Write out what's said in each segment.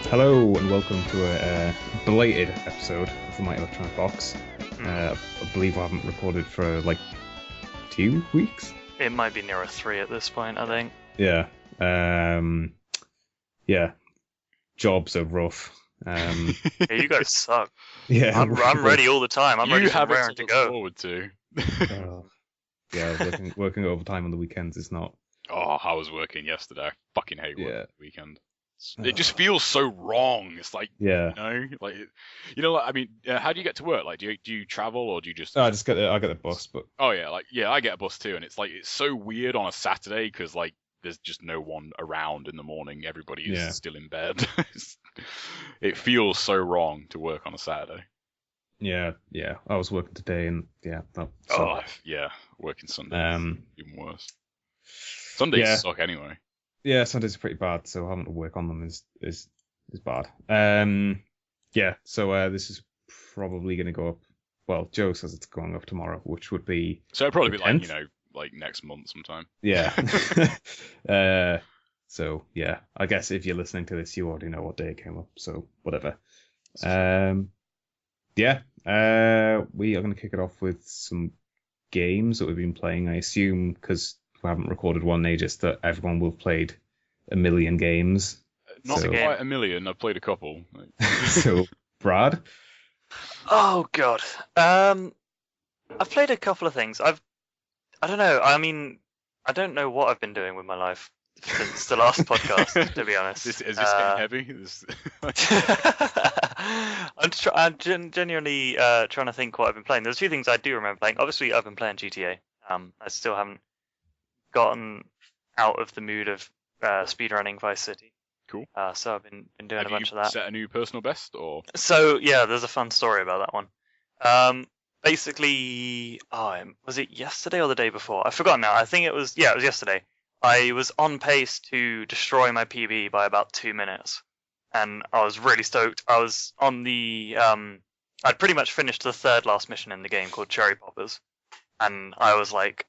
Hello and welcome to a belated episode of the My Electronic Box. I believe I haven't recorded for like 2 weeks. It might be nearer 3 at this point, I think. Yeah. Yeah. Jobs are rough. Yeah, you guys suck. Yeah. I'm ready all the time. I'm ready for raring to go. Forward to. Yeah, working overtime on the weekends is not. Oh, I was working yesterday. I fucking hate working on the weekend. Oh. It just feels so wrong. It's like, Yeah. I mean, how do you get to work? Like, do you travel or do you just? I get the bus, but Oh yeah, I get a bus too, and it's like it's so weird on a Saturday because like there's just no one around in the morning. Everybody is still in bed. It feels so wrong to work on a Saturday. Yeah. I was working today, and working Sunday even worse. Sundays suck anyway. Yeah, Sundays are pretty bad, so having to work on them is bad. So this is probably going to go up. Well, Joe says it's going up tomorrow, which would be. So it'll probably be 10th? like next month sometime. Yeah. So yeah, I guess if you're listening to this, you already know what day it came up. So whatever. We are going to kick it off with some games that we've been playing. I assume because we haven't recorded one in ages that everyone will have played a million games. Not quite a million. I've played a couple. So, Brad? Oh god. I've played a couple of things. I don't know. I mean, I don't know what I've been doing with my life since the last podcast, to be honest. Is this getting heavy? I'm genuinely trying to think what I've been playing. There's a few things I do remember playing. Obviously, I've been playing GTA. I still haven't gotten out of the mood of speedrunning Vice City. Cool. So I've been doing a bunch of that. Have you set a new personal best, or? So yeah, there's a fun story about that one. Basically, was it yesterday or the day before? I forgot now. I think it was yesterday. I was on pace to destroy my PB by about 2 minutes, and I was really stoked. I was on the I'd pretty much finished the third last mission in the game called Cherry Poppers, and I was like.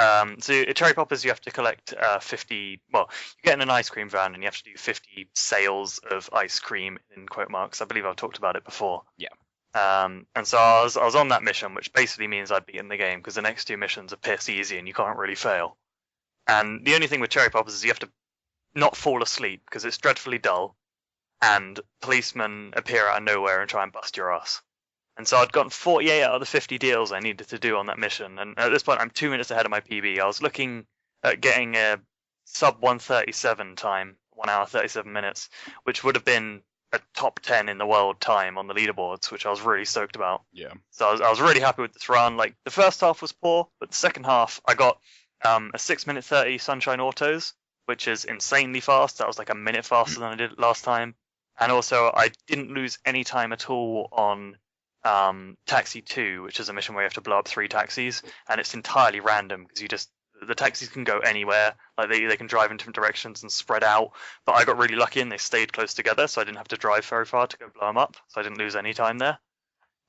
So at Cherry Poppers, you have to collect 50. Well, you get in an ice cream van, and you have to do 50 sales of ice cream in quote marks. I believe I've talked about it before. Yeah. And so I was on that mission, which basically means I'd be in the game because the next 2 missions are piss easy and you can't really fail. And the only thing with Cherry Poppers is you have to not fall asleep because it's dreadfully dull, and policemen appear out of nowhere and try and bust your ass. And so I'd gotten 48 out of the 50 deals I needed to do on that mission. And at this point, I'm 2 minutes ahead of my PB. I was looking at getting a sub 137 time, 1 hour 37 minutes, which would have been a top 10 in the world time on the leaderboards, which I was really stoked about. Yeah. So I was really happy with this run. Like the first half was poor, but the second half I got a 6 minute 30 Sunshine Autos, which is insanely fast. That was like a minute faster than I did last time. And also I didn't lose any time at all on Taxi 2, which is a mission where you have to blow up 3 taxis, and it's entirely random because the taxis can go anywhere, like they can drive in different directions and spread out, but I got really lucky and they stayed close together, so I didn't have to drive very far to go blow them up, so I didn't lose any time there.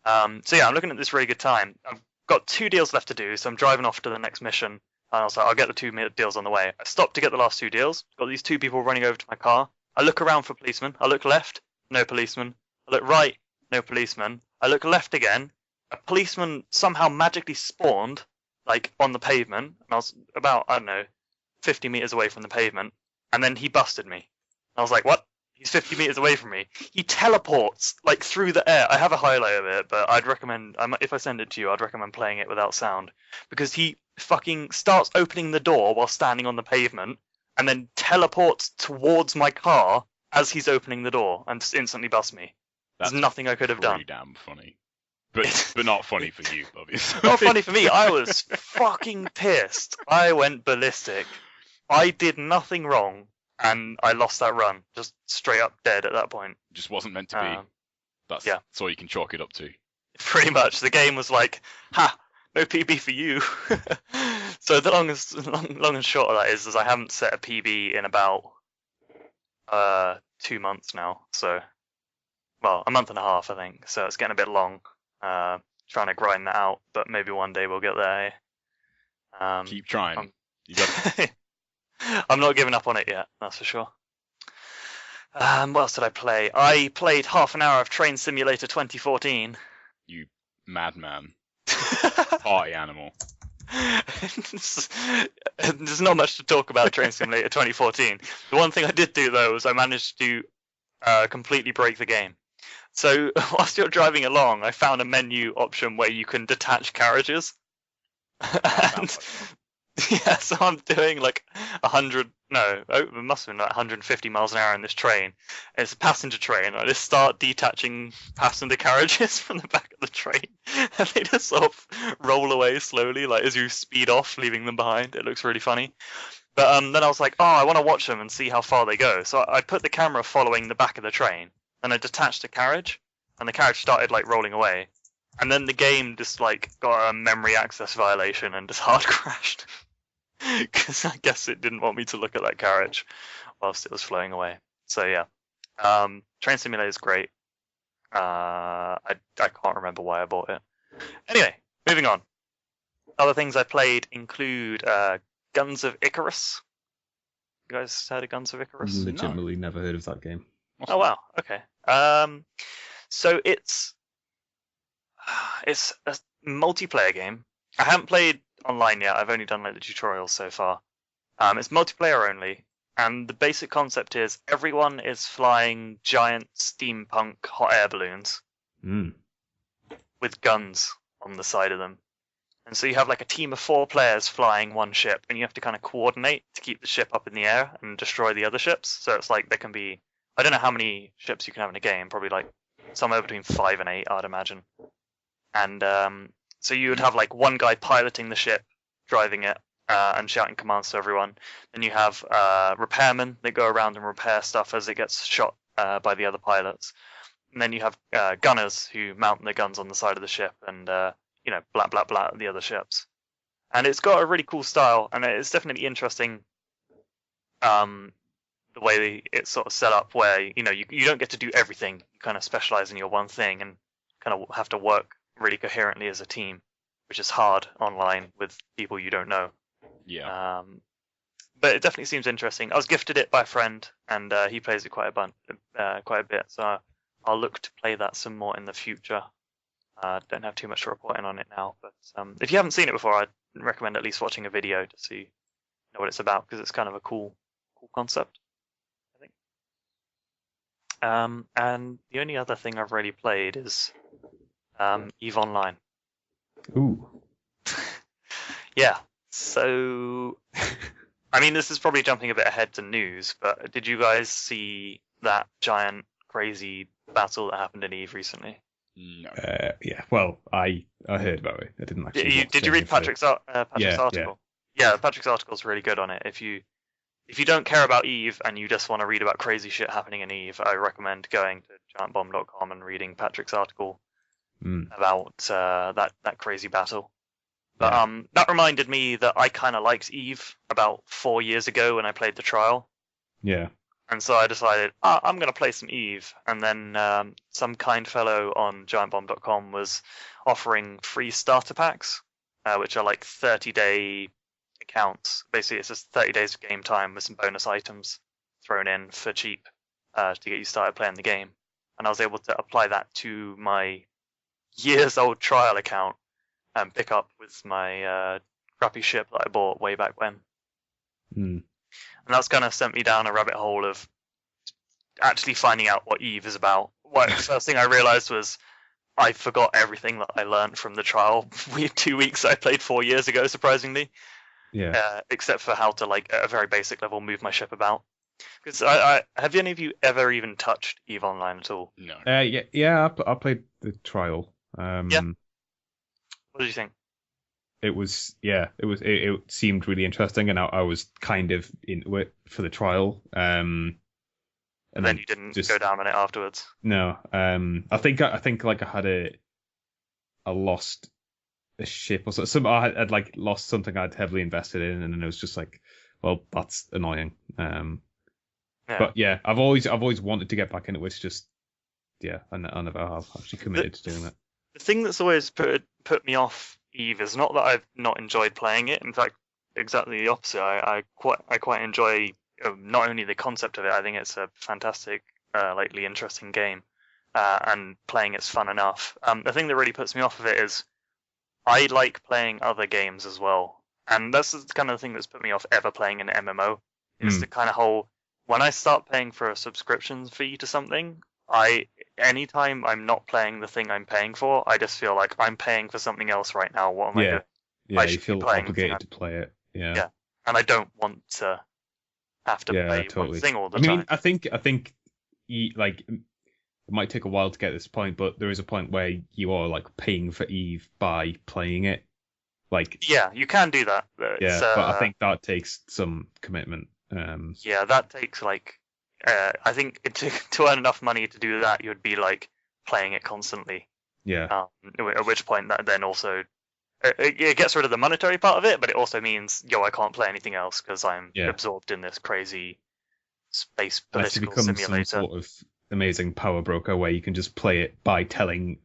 So yeah, I'm looking at this really good time. I've got 2 deals left to do, so I'm driving off to the next mission, and I was like, I'll get the 2 deals on the way. I stopped to get the last 2 deals, got these 2 people running over to my car. I look around for policemen. I look left, no policeman. I look right, no policeman. I look left again. A policeman somehow magically spawned, like, on the pavement. And I was about, 50 meters away from the pavement. And then he busted me. I was like, what? He's 50 meters away from me. He teleports, like, through the air. I have a highlight of it, but I'd recommend, if I send it to you, I'd recommend playing it without sound. Because he fucking starts opening the door while standing on the pavement, and then teleports towards my car as he's opening the door, and just instantly busts me. There's nothing I could have done. Pretty damn funny, but not funny for you, obviously. Not funny for me. I was fucking pissed. I went ballistic. I did nothing wrong, and I lost that run. Just straight up dead at that point. Just wasn't meant to be. That's all you can chalk it up to. Pretty much. The game was like, ha, no PB for you. So the long and short of that is I haven't set a PB in about 2 months now. So. Well, a month and a half, I think. So it's getting a bit long. Trying to grind that out, but maybe one day we'll get there. Keep trying. I'm not giving up on it yet, that's for sure. What else did I play? I played half an hour of Train Simulator 2014. You madman. Party animal. There's not much to talk about Train Simulator 2014. The one thing I did do, though, was I managed to completely break the game. So whilst you're driving along, I found a menu option where you can detach carriages. And yeah, so I'm doing like 100, no, it must have been like 150 miles an hour in this train. It's a passenger train. I just start detaching passenger carriages from the back of the train, and they just sort of roll away slowly, like as you speed off, leaving them behind. It looks really funny. But then I was like, oh, I want to watch them and see how far they go. So I put the camera following the back of the train, and I detached a carriage, and the carriage started like rolling away. And then the game just like got a memory access violation and just hard crashed. Because I guess it didn't want me to look at that carriage whilst it was flowing away. So yeah, Train Simulator is great. I can't remember why I bought it. Anyway, moving on. Other things I played include Guns of Icarus. You guys heard of Guns of Icarus? Legitimately never heard of that game. Oh wow, okay. So it's a multiplayer game. I haven't played online yet. I've only done like the tutorials so far. It's multiplayer only, and the basic concept is everyone is flying giant steampunk hot air balloons with guns on the side of them. And so you have like a team of 4 players flying one ship, and you have to kind of coordinate to keep the ship up in the air and destroy the other ships. So it's like there can be, I don't know how many ships you can have in a game, probably like somewhere between 5 and 8, I'd imagine. And so you would have like one guy piloting the ship, driving it, and shouting commands to everyone. Then you have repairmen that go around and repair stuff as it gets shot by the other pilots. And then you have gunners who mount their guns on the side of the ship and blah blah blah at the other ships. And it's got a really cool style, and it's definitely interesting. The way it's sort of set up, where you don't get to do everything. You kind of specialize in your one thing and kind of have to work really coherently as a team, which is hard online with people you don't know. Yeah. But it definitely seems interesting. I was gifted it by a friend, and he plays it quite a bit. So I'll look to play that some more in the future. Don't have too much reporting on it now, but if you haven't seen it before, I'd recommend at least watching a video to see what it's about, because it's kind of a cool concept, I think. And the only other thing I've really played is EVE Online. Ooh. Yeah. So, I mean, this is probably jumping a bit ahead to news, but did you guys see that giant, crazy battle that happened in EVE recently? No. Yeah. Well, I heard about it. I didn't actually. Did you read Patrick's article? Yeah, Patrick's article is really good on it. If you don't care about EVE and you just want to read about crazy shit happening in EVE, I recommend going to giantbomb.com and reading Patrick's article about that crazy battle. But that reminded me that I kind of liked EVE about 4 years ago when I played the trial. Yeah. And so I decided, I'm going to play some EVE. And then some kind fellow on giantbomb.com was offering free starter packs, which are like 30-day accounts. Basically, it's just 30 days of game time with some bonus items thrown in for cheap to get you started playing the game. And I was able to apply that to my years-old trial account and pick up with my crappy ship that I bought way back when. And that's kind of sent me down a rabbit hole of actually finding out what EVE is about. The first thing I realized was I forgot everything that I learned from the trial 2 weeks I played 4 years ago, surprisingly. Yeah. Except for how to, like, at a very basic level, move my ship about. Because have any of you ever even touched EVE Online at all? No. Yeah. I played the trial. Yeah. What did you think? It seemed really interesting, and I was kind of into it for the trial. And then you didn't go down on it afterwards. No. I think like I had I lost a ship or something. I'd like lost something I'd heavily invested in, and then it was just like, well, that's annoying. But yeah, I've always wanted to get back into it. It's just, yeah, I never have actually committed to doing it. The thing that's always put me off EVE is not that I've not enjoyed playing it. In fact, exactly the opposite. I quite enjoy not only the concept of it, I think it's a fantastic, likely interesting game, and playing it's fun enough. The thing that really puts me off of it is I like playing other games as well, and that's the kind of thing that's put me off ever playing an MMO. Is the kind of whole when I start paying for a subscription fee to something, anytime I'm not playing the thing I'm paying for, I just feel like I'm paying for something else right now. What am I doing? Yeah, I you should be feel playing obligated to play it. Yeah, and I don't want to have to play totally. one thing all the I time. mean, I think like it might take a while to get this point, but there is a point where you are like paying for Eve by playing it. Like, yeah, you can do that. But but I think that takes some commitment. Yeah, that takes like I think to earn enough money to do that, you'd be like playing it constantly. Yeah, At which point that then also it gets rid of the monetary part of it, but it also means I can't play anything else because I'm absorbed in this crazy space political simulator. Some sort of amazing power broker where you can just play it by telling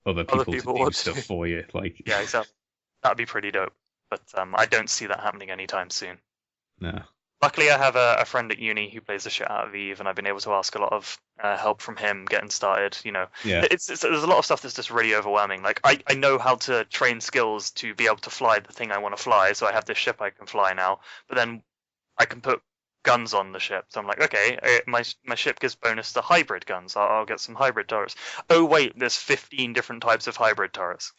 other people to do stuff for you. Like, yeah, exactly. That'd be pretty dope. But I don't see that happening anytime soon. No. Luckily, I have a friend at uni who plays the shit out of Eve, and I've been able to ask a lot of help from him getting started. There's a lot of stuff that's just really overwhelming. Like I know how to train skills to be able to fly the thing I want to fly, so I have this ship I can fly now. But then I can put guns on the ship, so I'm like, okay, my ship gives bonus to hybrid guns. I'll get some hybrid turrets. Oh wait, there's 15 different types of hybrid turrets.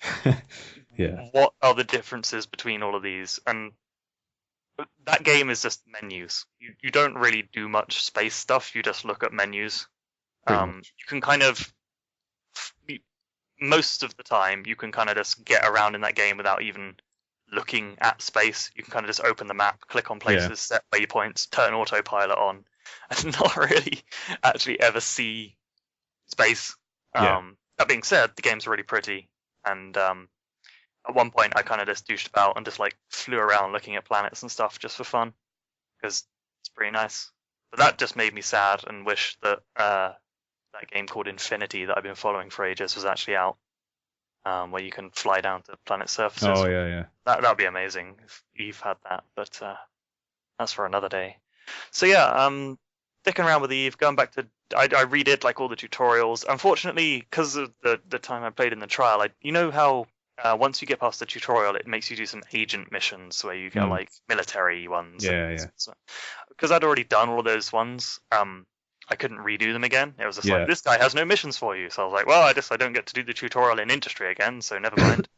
Yeah. What are the differences between all of these? And that game is just menus. You don't really do much space stuff. You just look at menus. You can kind of most of the time you can kind of just get around in that game without even looking at space. You can kind of just open the map, click on places, set waypoints, turn autopilot on, and not really actually ever see space. That being said, the game's really pretty, and at one point I kind of just douched about and just like flew around looking at planets and stuff just for fun, because it's pretty nice. But that just made me sad and wish that that game called Infinity that I've been following for ages was actually out, where you can fly down to planet surfaces. Oh yeah. That'd be amazing if Eve had that, but that's for another day. So yeah, sticking around with Eve, going back to I redid like all the tutorials. Unfortunately, because of the time I played in the trial, you know how once you get past the tutorial, it makes you do some agent missions where you get like military ones. Yeah. Because I'd already done all of those ones, I couldn't redo them again. It was just like, this guy has no missions for you. So I was like, well, I don't get to do the tutorial in industry again, so never mind.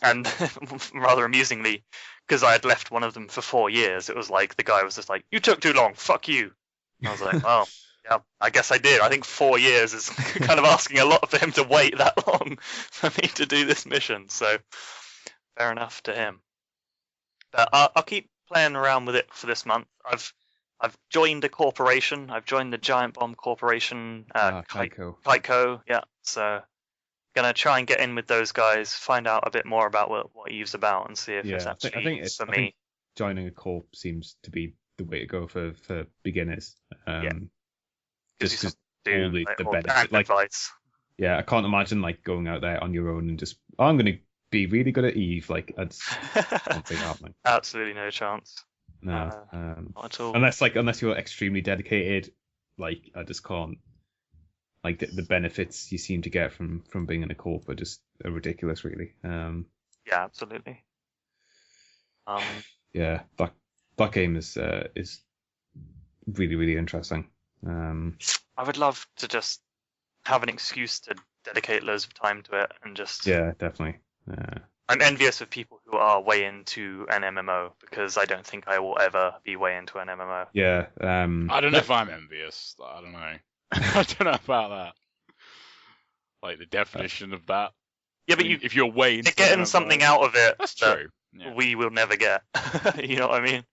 And rather amusingly, because I had left one of them for 4 years, it was like the guy was just like, you took too long, fuck you. And I was like, well, yeah, I guess I did. I think 4 years is kind of asking a lot for him to wait that long for me to do this mission. So fair enough to him. But I'll keep playing around with it for this month. I've joined a corporation. I've joined the Giant Bomb Corporation, Kiteco. Yeah, so gonna try and get in with those guys, find out a bit more about what Eve's about, and see if it's actually for me. I think joining a corp seems to be the way to go for beginners. Just all the benefits. Like, yeah, I can't imagine like going out there on your own and just I'm gonna be really good at Eve. Like, I don't think happening. Absolutely no chance. No, not at all. Unless you're extremely dedicated, like I just can't. Like the benefits you seem to get from being in a corp are just ridiculous, really. Yeah, absolutely. Yeah, that game is really, really interesting. I would love to just have an excuse to dedicate loads of time to it and just. Yeah, definitely. I'm envious of people who are way into an MMO because I don't think I will ever be way into an MMO. Yeah. I don't know if I'm envious. I don't know. I don't know about that. Like the definition of that. Yeah, but if you're way into getting something out of it, that's true. Yeah. We will never get. You know what I mean?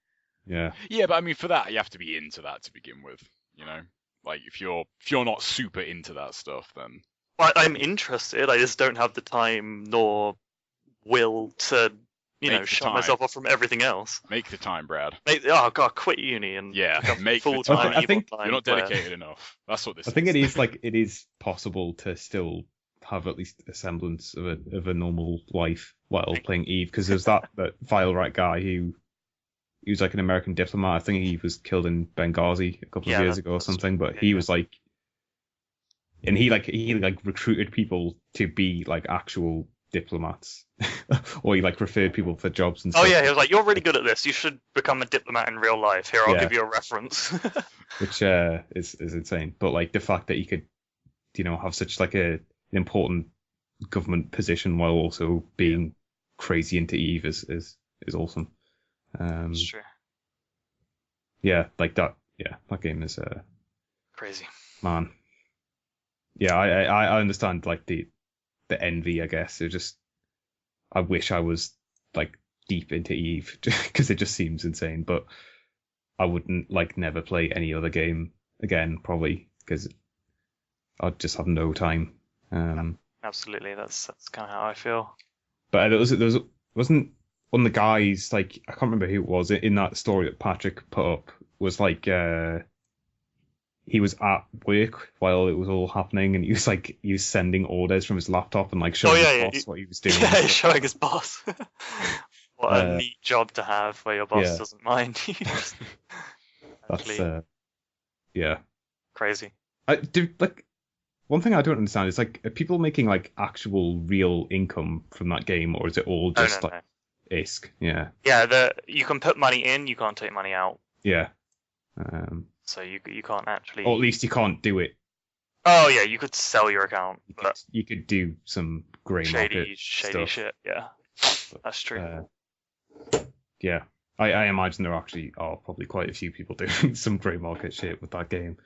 Yeah. Yeah, but I mean, for that, you have to be into that to begin with. You know, like if you're not super into that stuff, then. Well, I'm interested. I just don't have the time nor will to, shut myself off from everything else. Make the time, Brad. Oh god, quit uni and make full the time. I think you're not dedicated enough. That's what this is. I think it is possible to still have at least a semblance of a normal life while playing Eve, because there's that vile rat guy who he was like an American diplomat. I think he was killed in Benghazi a couple of years ago or something. But he was like, and he recruited people to be like actual diplomats, or he like referred people for jobs and stuff. Oh yeah, he was like, "You're really good at this. You should become a diplomat in real life. Here, I'll give you a reference." Which is insane. But like the fact that he could, have such like an important government position while also being crazy into Eve is awesome. That's true. Yeah, like that. Yeah, that game is crazy. Man. Yeah, I understand like the envy, I guess. I wish I was like deep into Eve because it just seems insane, but I wouldn't like never play any other game again probably because I'd just have no time. Absolutely, that's kind of how I feel. But there wasn't one of the guys, like I can't remember who it was in that story that Patrick put up, was like he was at work while it was all happening, and he was sending orders from his laptop and like showing his boss what he was doing. Yeah, showing his boss. What a neat job to have where your boss doesn't mind. That's crazy. One thing I don't understand is like, are people making like actual real income from that game, or is it all just no. ISK? Yeah. Yeah, you can put money in, you can't take money out. Yeah. So you can't actually. Or at least you can't do it. Oh yeah, you could sell your account. You could do some grey market shady stuff. shit. Yeah, that's true. Yeah, I imagine there actually are probably quite a few people doing some grey market shit with that game.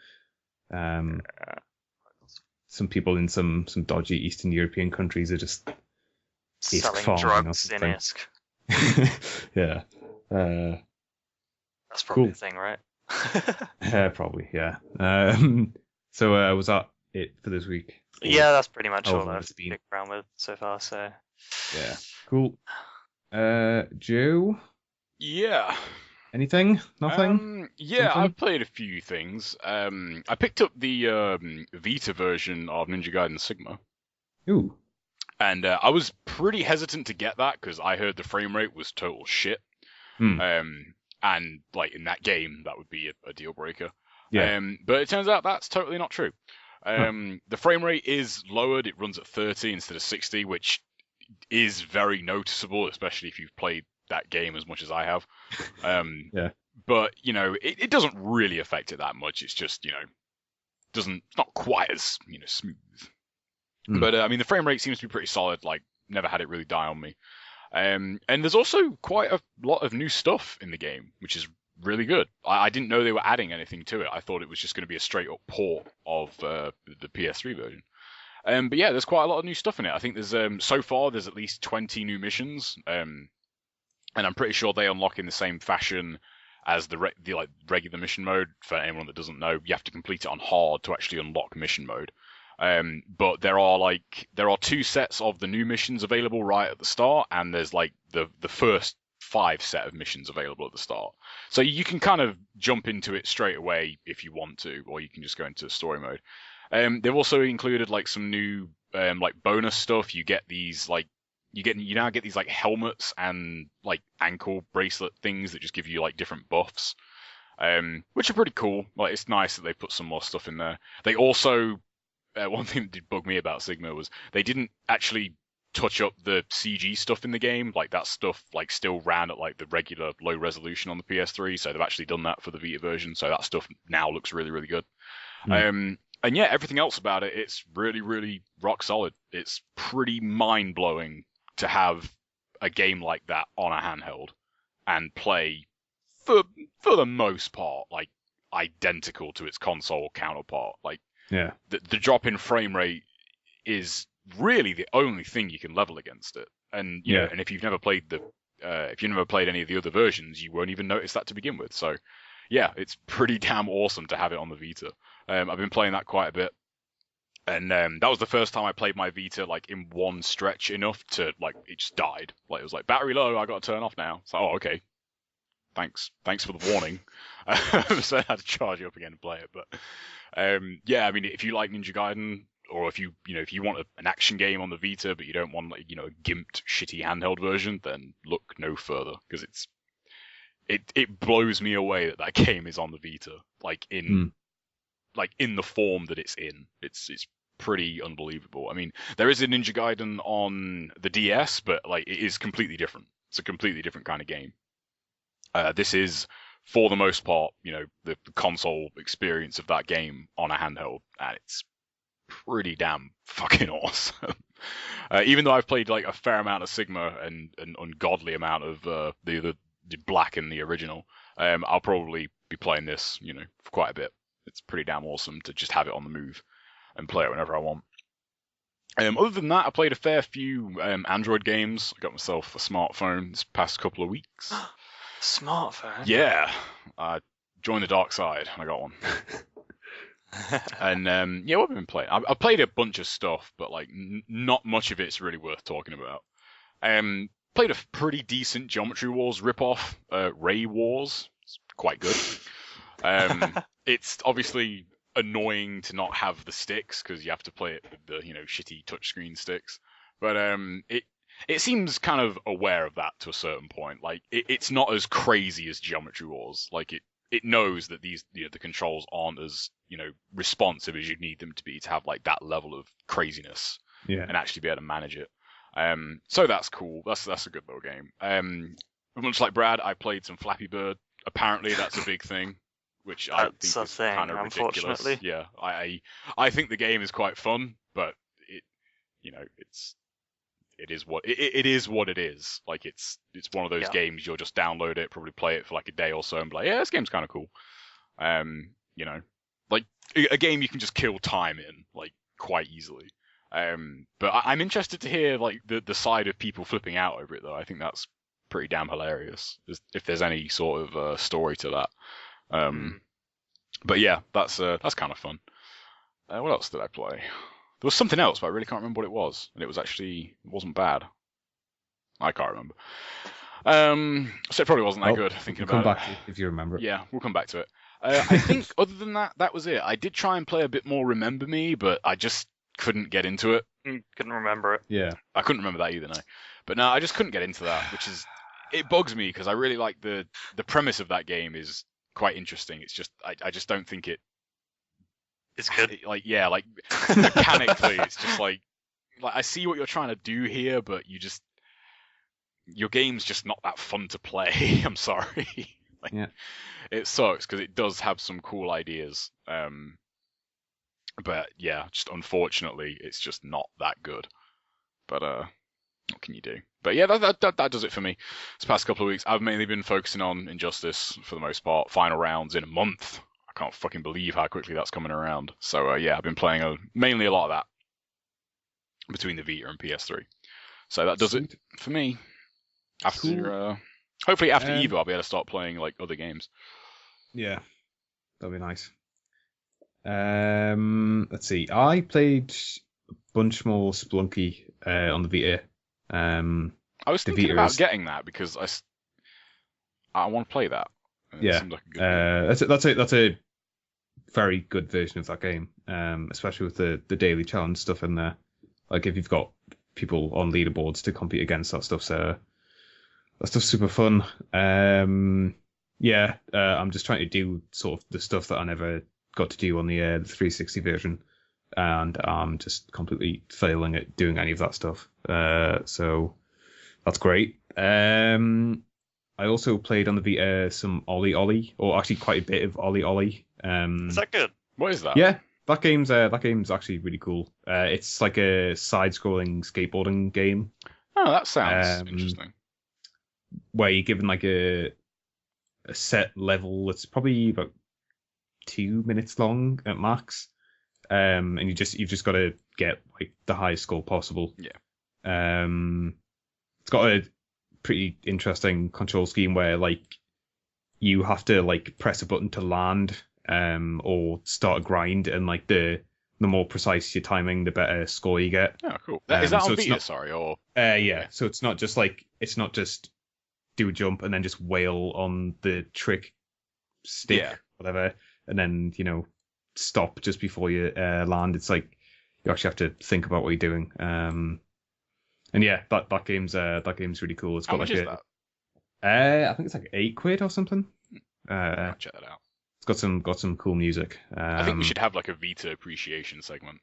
Some people in some dodgy Eastern European countries are just selling drugs in ISK. Yeah. That's probably the thing, right? Probably, yeah. So was that it for this week? Yeah, that's pretty much all I've sticked around with so far. So yeah, cool. Joe? Yeah. Anything? Nothing? Yeah, something? I've played a few things. I picked up the Vita version of Ninja Gaiden Sigma. Ooh. And I was pretty hesitant to get that because I heard the frame rate was total shit. And like in that game, that would be a deal breaker. Yeah. But it turns out that's totally not true. The frame rate is lowered. It runs at 30 instead of 60, which is very noticeable, especially if you've played that game as much as I have. Yeah. But, it doesn't really affect it that much. It's just, it's not quite as, smooth. But, I mean, the frame rate seems to be pretty solid. Like, never had it really die on me. And there's also quite a lot of new stuff in the game, which is really good. I didn't know they were adding anything to it. I thought it was just going to be a straight-up port of the PS3 version. But yeah, there's quite a lot of new stuff in it. I think there's so far there's at least 20 new missions, and I'm pretty sure they unlock in the same fashion as the regular mission mode. For anyone that doesn't know, you have to complete it on hard to actually unlock mission mode. But there are two sets of the new missions available right at the start, and there's like the first 5 set of missions available at the start. So you can kind of jump into it straight away if you want to, or you can just go into story mode. They've also included like some new like bonus stuff. You get these you now get these like helmets and like ankle bracelet things that just give you like different buffs, which are pretty cool. Like it's nice that they put some more stuff in there. They also one thing that did bug me about Sigma was they didn't actually touch up the CG stuff in the game. Like that stuff like still ran at like the regular low resolution on the PS3, so they've actually done that for the Vita version. So that stuff now looks really, really good. And yeah, everything else about it, it's really, really rock solid. It's pretty mind-blowing to have a game like that on a handheld and play, for the most part, like identical to its console counterpart. Like, yeah, the drop in frame rate is really the only thing you can level against it. And you know, and if you've never played any of the other versions, you won't even notice that to begin with. So yeah, it's pretty damn awesome to have it on the Vita. I've been playing that quite a bit, and that was the first time I played my Vita like in one stretch enough to like it just died. Like it was like battery low, I got to turn off now. So okay, thanks for the warning. So I had to charge it up again and play it. But yeah, I mean, if you like Ninja Gaiden, or if you want an action game on the Vita, but you don't want like a gimped shitty handheld version, then look no further because it blows me away that game is on the Vita, like in the form that it's in. It's pretty unbelievable. I mean, there is a Ninja Gaiden on the DS, but like it is completely different. It's a completely different kind of game. This is, for the most part, the console experience of that game on a handheld, and it's pretty damn fucking awesome. Even though I've played like a fair amount of Sigma and an ungodly amount of the Black in the original, I'll probably be playing this, for quite a bit. It's pretty damn awesome to just have it on the move and play it whenever I want. Other than that, I played a fair few Android games. I got myself a smartphone this past couple of weeks. Smartphone? Yeah. I joined the dark side and I got one. And what have I been playing? I've played a bunch of stuff, but like not much of it's really worth talking about. Played a pretty decent Geometry Wars ripoff, Ray Wars. It's quite good. It's obviously annoying to not have the sticks because you have to play it with the shitty touchscreen sticks. But it seems kind of aware of that to a certain point. Like it's not as crazy as Geometry Wars. Like it knows that these the controls aren't as responsive as you need them to be to have like that level of craziness and actually be able to manage it. So that's cool. That's a good little game. Much like Brad, I played some Flappy Bird. Apparently that's a big thing, which I think is kind of ridiculous. Yeah, I think the game is quite fun, but it is what it is. Like it's one of those games you'll just download it, probably play it for like a day or so, and be like, yeah, this game's kind of cool. Like a game you can just kill time in like quite easily. But I'm interested to hear like the side of people flipping out over it though. I think that's pretty damn hilarious. If there's any sort of story to that. But yeah, that's kind of fun. What else did I play? There was something else, but I really can't remember what it was. And it wasn't bad. I can't remember. So it probably wasn't that good. Thinking about it. Come back if you remember it. Yeah, we'll come back to it. I think other than that was it. I did try and play a bit more Remember Me, but I just couldn't get into it. Couldn't remember it. Yeah. I couldn't remember that either, no. But no, I just couldn't get into that, which is... It bugs me, because I really like the premise of that game is quite interesting. It's just... I just don't think it... It's good. Mechanically, it's just like I see what you're trying to do here, but your game's just not that fun to play. I'm sorry. It sucks because it does have some cool ideas. But yeah, just unfortunately, it's just not that good. But what can you do? But yeah, that does it for me. This past couple of weeks, I've mainly been focusing on Injustice for the most part. Final rounds in a month. I can't fucking believe how quickly that's coming around. So yeah, I've been playing mainly a lot of that between the Vita and PS3. So that does it for me. After hopefully after Evo, I'll be able to start playing like other games. Yeah, that'll be nice. Let's see. I played a bunch more Spelunky on the Vita. I was thinking about getting that because I want to play that. Yeah, that's a very good version of that game, especially with the daily challenge stuff in there. Like if you've got people on leaderboards to compete against, that stuff's super fun. I'm just trying to do sort of the stuff that I never got to do on the 360 version, and I'm just completely failing at doing any of that stuff. So that's great. I also played on the Vita some Ollie Ollie, or actually quite a bit of Ollie Ollie. Is that good? What is that? Yeah, that game's actually really cool. It's like a side-scrolling skateboarding game. Oh, that sounds interesting. Where you're given like a set level that's probably about 2 minutes long at max, and you've just got to get like the highest score possible. Yeah. It's got a pretty interesting control scheme where like you have to like press a button to land or start a grind, and like the more precise your timing, the better score you get. Oh, cool. Is that on Vita, or? Yeah. So it's not just do a jump and then just wail on the trick stick, whatever, and then stop just before you land. It's like you actually have to think about what you're doing. And yeah, that game's really cool. It's got How much is that? I think it's like £8 or something. I'll check that out. It's got some cool music. I think we should have like a Vita appreciation segment.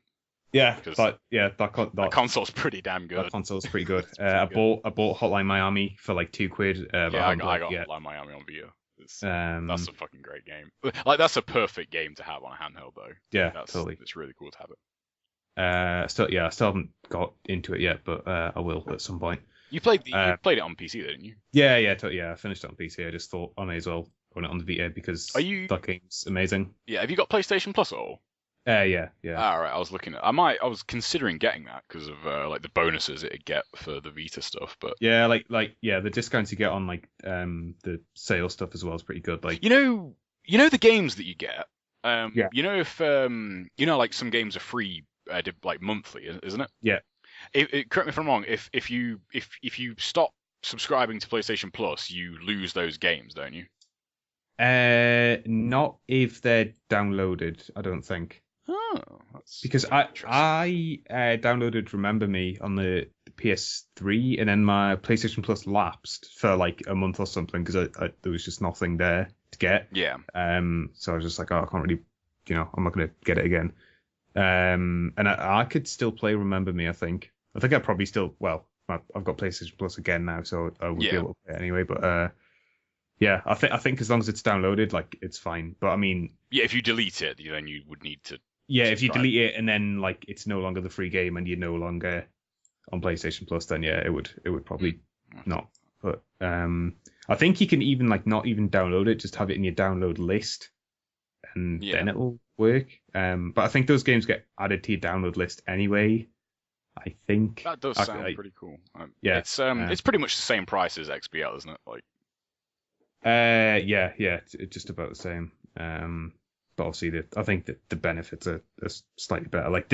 Yeah, Because that console's pretty damn good. That console's pretty good. I bought Hotline Miami for like £2. I got Hotline Miami on Vita. That's a fucking great game. Like that's a perfect game to have on a handheld though. Yeah, totally. It's really cool to have it. I still haven't got into it yet, but I will at some point. You played it on PC, didn't you? Yeah. I finished it on PC. I just thought I may as well run it on the Vita because that game's amazing. Yeah, have you got PlayStation Plus at all? Yeah. All right, I was looking at. I was considering getting that because of like the bonuses it'd get for the Vita stuff, but yeah, the discounts you get on like the sale stuff as well is pretty good. Like you know the games that you get. Yeah. You know if like some games are free like monthly, isn't it? Yeah. Correct me if I'm wrong. If you stop subscribing to PlayStation Plus, you lose those games, don't you? Not if they're downloaded. I don't think. Oh, that's because I downloaded Remember Me on the PS3 and then my PlayStation Plus lapsed for like a month or something because there was just nothing there to get. Yeah. So I was just like, I can't really, I'm not gonna get it again. And I could still play Remember Me. I think I probably still. Well, I've got PlayStation Plus again now, so I would be able to play it anyway. But yeah, I think as long as it's downloaded, like it's fine. But I mean, yeah, if you delete it, then you would need to. Yeah, if you delete it and then like it's no longer the free game and you're no longer on PlayStation Plus, then yeah, it would probably not. But I think you can even like not even download it, just have it in your download list, and then it'll work. But I think those games get added to your download list anyway. I think that does sound pretty cool. Yeah, it's pretty much the same price as XBL, isn't it? Like, yeah, it's just about the same. But obviously, I think that the benefits are slightly better. Like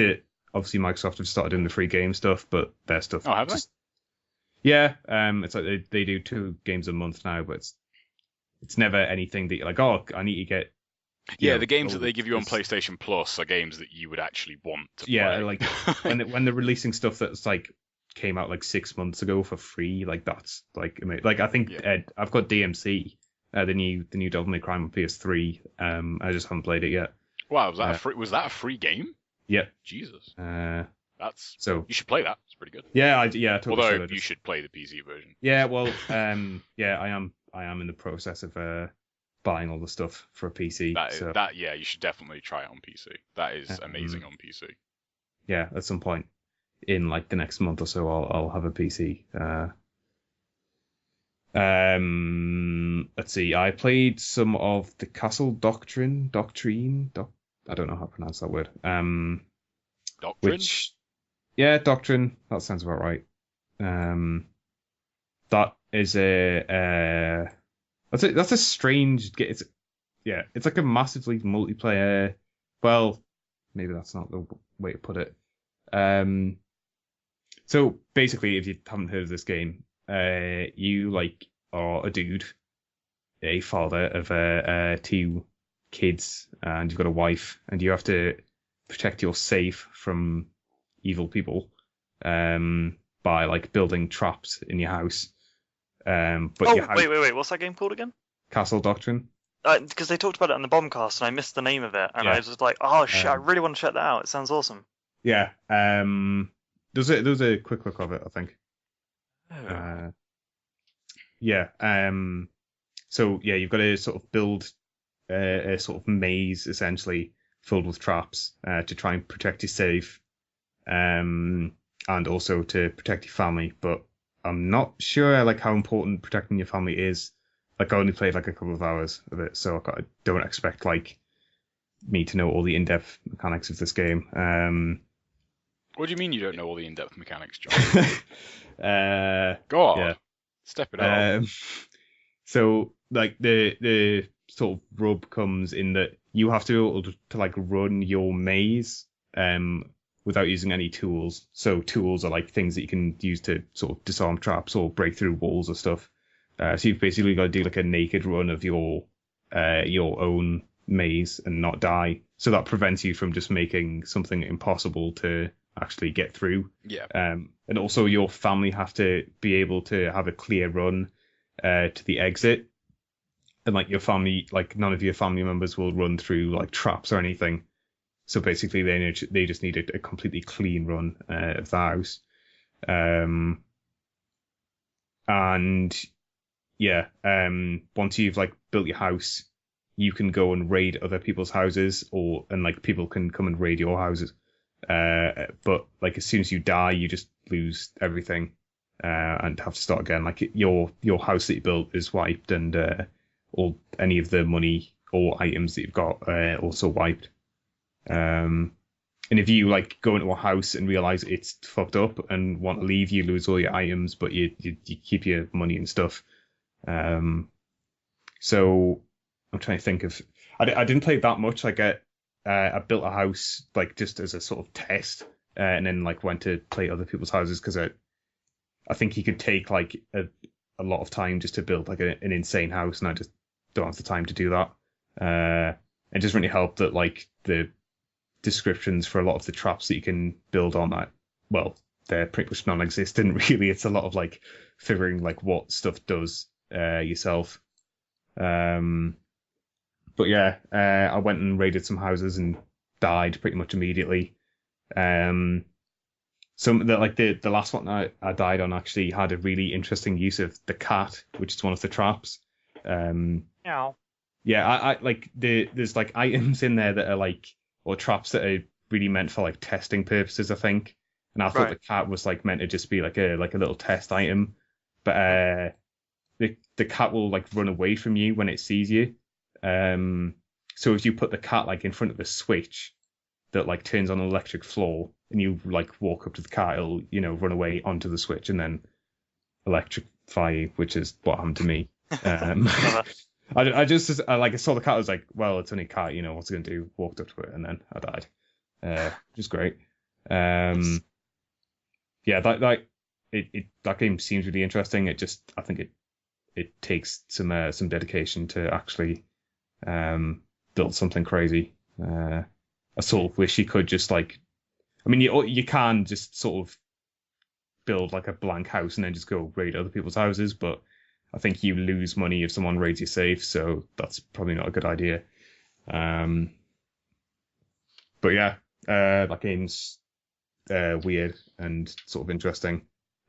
obviously Microsoft have started doing the free game stuff, but their stuff. Oh, have they? Yeah, it's like they do 2 games a month now, but it's never anything that you're like, oh, I need to get. Yeah, the games that they give you on PlayStation Plus are games that you would actually want to play. Yeah, like when they're releasing stuff that's like came out like 6 months ago for free, like that's like amazing. Like I think I've got DMC. The new Devil May Cry on PS3. I just haven't played it yet. Wow, was that a free game? Yeah. Jesus. That's so. You should play that. It's pretty good. Yeah, I totally. Although you should play the PC version. Yeah, well, yeah, I am in the process of buying all the stuff for a PC. You should definitely try it on PC. That is amazing on PC. Yeah, at some point in like the next month or so, I'll have a PC. Let's see. I played some of the Castle Doctrine. I don't know how to pronounce that word. Doctrine. Doctrine. That sounds about right. That is that's a strange. It's like a massively multiplayer. Well, maybe that's not the way to put it. So basically, if you haven't heard of this game. You like are a dude, a father of 2 kids, and you've got a wife, and you have to protect your safe from evil people, by like building traps in your house. Wait, what's that game called again? Castle Doctrine. Because they talked about it on the Bombcast, and I missed the name of it, and I was just like, oh shit, I really want to check that out. It sounds awesome. Yeah. There's a quick look of it, I think. So yeah, you've got to sort of build a sort of maze essentially filled with traps to try and protect your safe, and also to protect your family. But I'm not sure like how important protecting your family is. Like I only played like a couple of hours of it, so I don't expect like me to know all the in-depth mechanics of this game. What do you mean you don't know all the in-depth mechanics, John? Go on. Yeah. Step it up. So like the sort of rub comes in that you have to be able to like run your maze without using any tools. So tools are like things that you can use to sort of disarm traps or break through walls or stuff. So you've basically got to do like a naked run of your own maze and not die. So that prevents you from just making something impossible to actually get through. Yeah. And also your family have to be able to have a clear run to the exit, and like your family, like none of your family members will run through like traps or anything. So basically, they just need a completely clean run of the house. And yeah, once you've like built your house, you can go and raid other people's houses, and like people can come and raid your houses. But like as soon as you die, you just lose everything and have to start again. Like your house that you built is wiped, and all any of the money or items that you've got also wiped. And if you like go into a house and realize it's fucked up and want to leave, you lose all your items, but you keep your money and stuff. So I'm trying to think of. I didn't play that much. Like I built a house like just as a sort of test, and then like went to play other people's houses because I think you could take like a lot of time just to build like an insane house, and I just don't have the time to do that. It doesn't really help that like the descriptions for a lot of the traps that you can build on that, well, they're pretty much non-existent really. It's a lot of like figuring like what stuff does yourself. But yeah, I went and raided some houses and died pretty much immediately. Some the last one I died on actually had a really interesting use of the cat, which is one of the traps. Yeah. Yeah, I like there's like items in there that are like, or traps that are really meant for like testing purposes, I think. And I thought the cat was like meant to just be like a little test item, but the cat will like run away from you when it sees you. So if you put the cat like in front of a switch that like turns on an electric floor, and you like walk up to the cat, it'll run away onto the switch and then electrify you, which is what happened to me. I saw the cat. I was like, well, it's only a cat, what's it gonna do? Walked up to it and then I died. Which is great. Yeah, that game seems really interesting. I think it takes some dedication to actually build something crazy. I sort of wish you could just like, I mean, you can just sort of build like a blank house and then just go raid other people's houses, but I think you lose money if someone raids your safe, so that's probably not a good idea. But yeah, that game's weird and sort of interesting.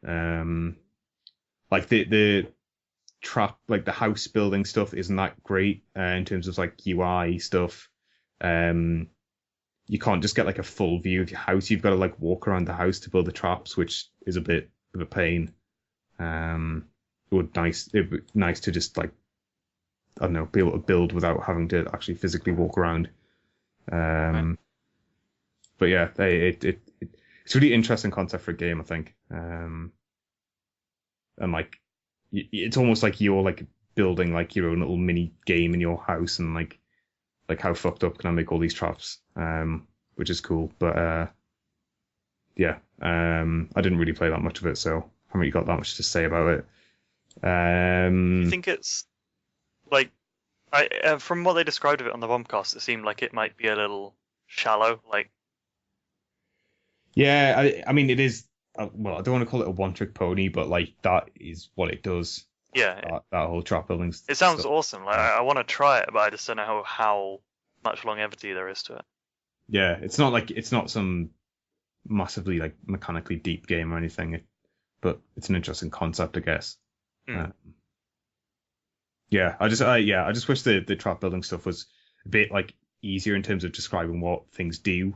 Like the trap, like the house building stuff isn't that great in terms of like UI stuff. You can't just get like a full view of your house. You've got to like walk around the house to build the traps, which is a bit of a pain. It'd be nice to just like, I don't know, be able to build without having to actually physically walk around. But yeah, it's a really interesting concept for a game, I think. And like, it's almost like you're like building like your own little mini game in your house, and like how fucked up can I make all these traps? Which is cool. But yeah, I didn't really play that much of it, so I haven't really got that much to say about it. I think it's like from what they described of it on the Bombcast, it seemed like it might be a little shallow. Like, yeah, I mean, it is. Well, I don't want to call it a one-trick pony, but like that is what it does. Yeah, that whole trap building. It sounds awesome. Like I want to try it, but I just don't know how much longevity there is to it. Yeah, it's not some massively like mechanically deep game or anything, but it's an interesting concept, I guess. Yeah, I just wish the trap building stuff was a bit like easier in terms of describing what things do,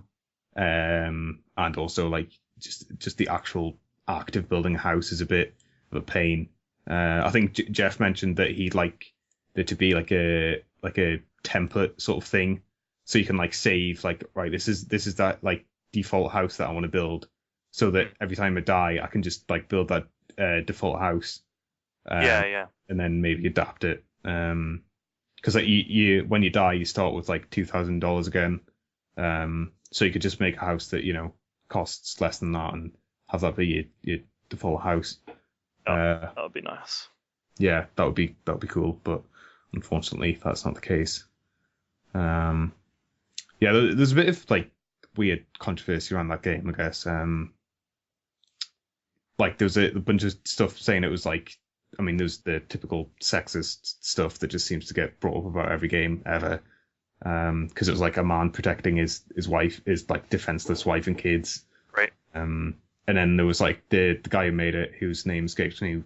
and also like just the actual act of building a house is a bit of a pain. I think Jeff mentioned that he'd like there to be like a template sort of thing, so you can like save like, right, this is that like default house that I want to build, so that every time I die I can just like build that default house. Yeah. And then maybe adapt it. Because like you when you die you start with like $2,000 again. So you could just make a house that costs less than that and have that be your default house. That would be nice. Yeah, that would be cool, but unfortunately that's not the case. Yeah, there's a bit of like weird controversy around that game, I guess. Like there was a bunch of stuff saying it was like I mean, there's the typical sexist stuff that just seems to get brought up about every game ever. Because it was like a man protecting his wife, his like defenseless wife and kids. Right. And then there was like the guy who made it, whose name escapes me, who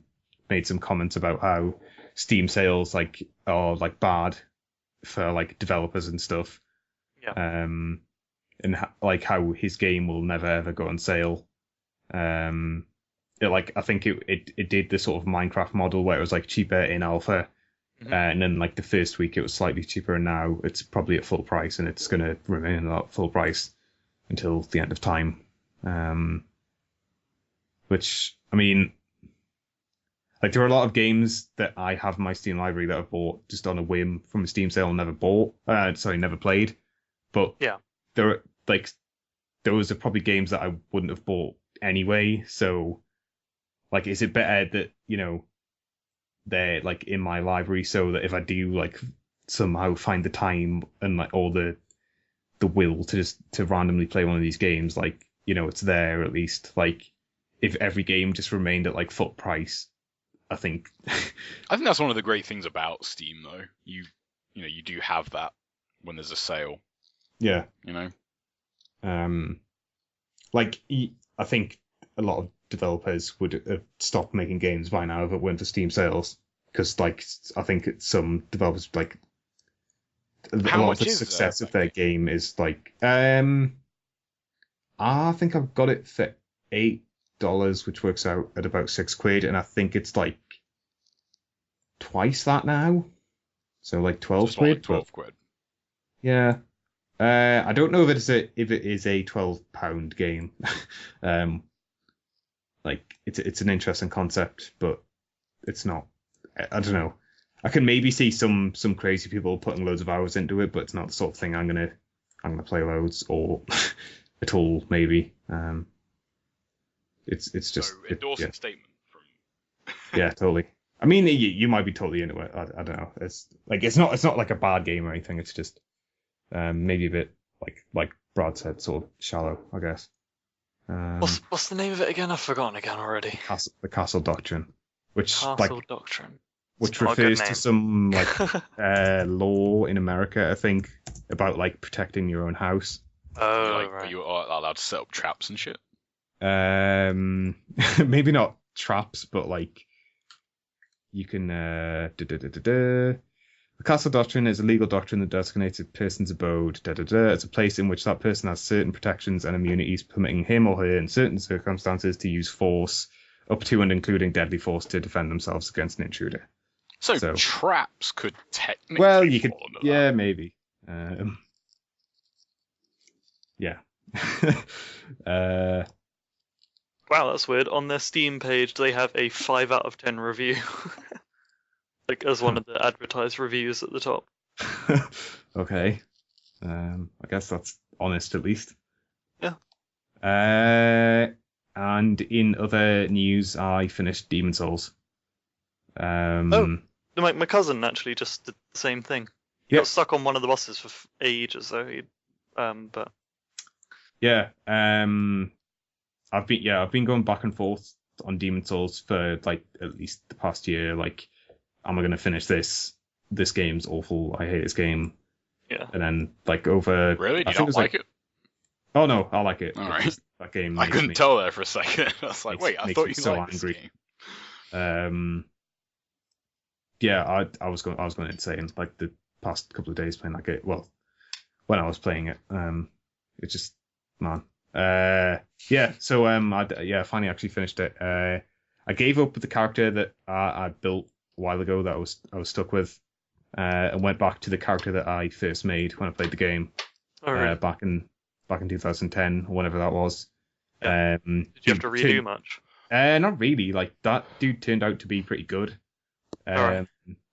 made some comments about how Steam sales like are like bad for like developers and stuff. Yeah. And like how his game will never ever go on sale. Like I think it did the sort of Minecraft model where it was like cheaper in alpha, and then like the first week it was slightly cheaper, and now it's probably at full price, and it's going to remain at full price until the end of time. Which, I mean, like there are a lot of games that I have in my Steam library that I've bought just on a whim from a Steam sale and never never played. But yeah, those are probably games that I wouldn't have bought anyway. So, like, is it better that, you know, they're like in my library so that if I do like somehow find the time and like all the will to randomly play one of these games, like, you know, it's there at least. Like, if every game just remained at like full price, I think that's one of the great things about Steam, though. You do have that when there's a sale. Yeah. You know. Like I think a lot of developers would have stopped making games by now if it weren't for Steam sales, because like I think some developers like a lot of the success of their game is like I think I've got it for $8, which works out at about £6, and I think it's like twice that now, so like 12 quid. 12 quid. Yeah. I don't know if it is a £12 game. Like it's an interesting concept, but it's not. I don't know. I can maybe see some crazy people putting loads of hours into it, but it's not the sort of thing I'm gonna play loads or at all. Maybe. It's just so endorsing statement from. Yeah, totally. I mean, you might be totally into it. I don't know. It's not like a bad game or anything. It's just maybe a bit like Brad said, sort of shallow, I guess. What's the name of it again? I've forgotten again already. The Castle Doctrine, which Doctrine, which refers to some like law in America, I think, about like protecting your own house. Oh, right. Are you allowed to set up traps and shit? Maybe not traps, but like you can. The Castle Doctrine is a legal doctrine that designates a person's abode. It's a place in which that person has certain protections and immunities, permitting him or her in certain circumstances to use force, up to and including deadly force, to defend themselves against an intruder. So traps could technically. Well, you could. Yeah, that. Maybe. Yeah. Wow, that's weird. On their Steam page, they have a 5 out of 10 review. Like as one of the advertised reviews at the top. Okay. I guess that's honest at least. Yeah. And in other news, I finished Demon's Souls. My cousin actually just did the same thing. He got stuck on one of the bosses for ages, though. But yeah. I've been going back and forth on Demon's Souls for like at least the past year. Like, am I going to finish this? This game's awful. I hate this game. Yeah. And then like over. Really? Do you not like it? Oh no, I like it. All right. That game. I couldn't tell there for a second. I was like, wait, I thought you so liked angry. This game. Yeah, I was going insane like the past couple of days playing that game. Well, when I was playing it, it's just man. Yeah. So I finally actually finished it. I gave up with the character that I built a while ago that I was stuck with, and went back to the character that I first made when I played the game. Right. Back in 2010 or whenever that was. Yeah. Did you have to redo much? Not really. Like that dude turned out to be pretty good. Right.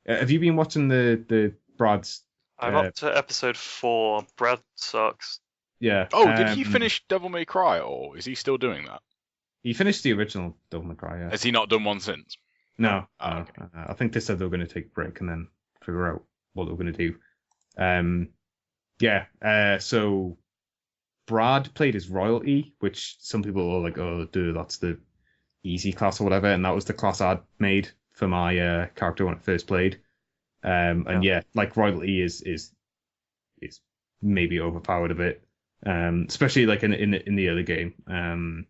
Have you been watching the Brad's? I'm up to episode 4. Brad sucks. Yeah. Oh, did he finish Devil May Cry, or is he still doing that? He finished the original Devil May Cry. Yeah. Has he not done one since? No. Okay. I think they said they were going to take a break and then figure out what they were going to do. Yeah. So Brad played as royalty, which some people are like, oh, dude, that's the easy class or whatever, and that was the class I'd made for my character when I first played. And yeah, like royalty is maybe overpowered a bit, especially like in the early game,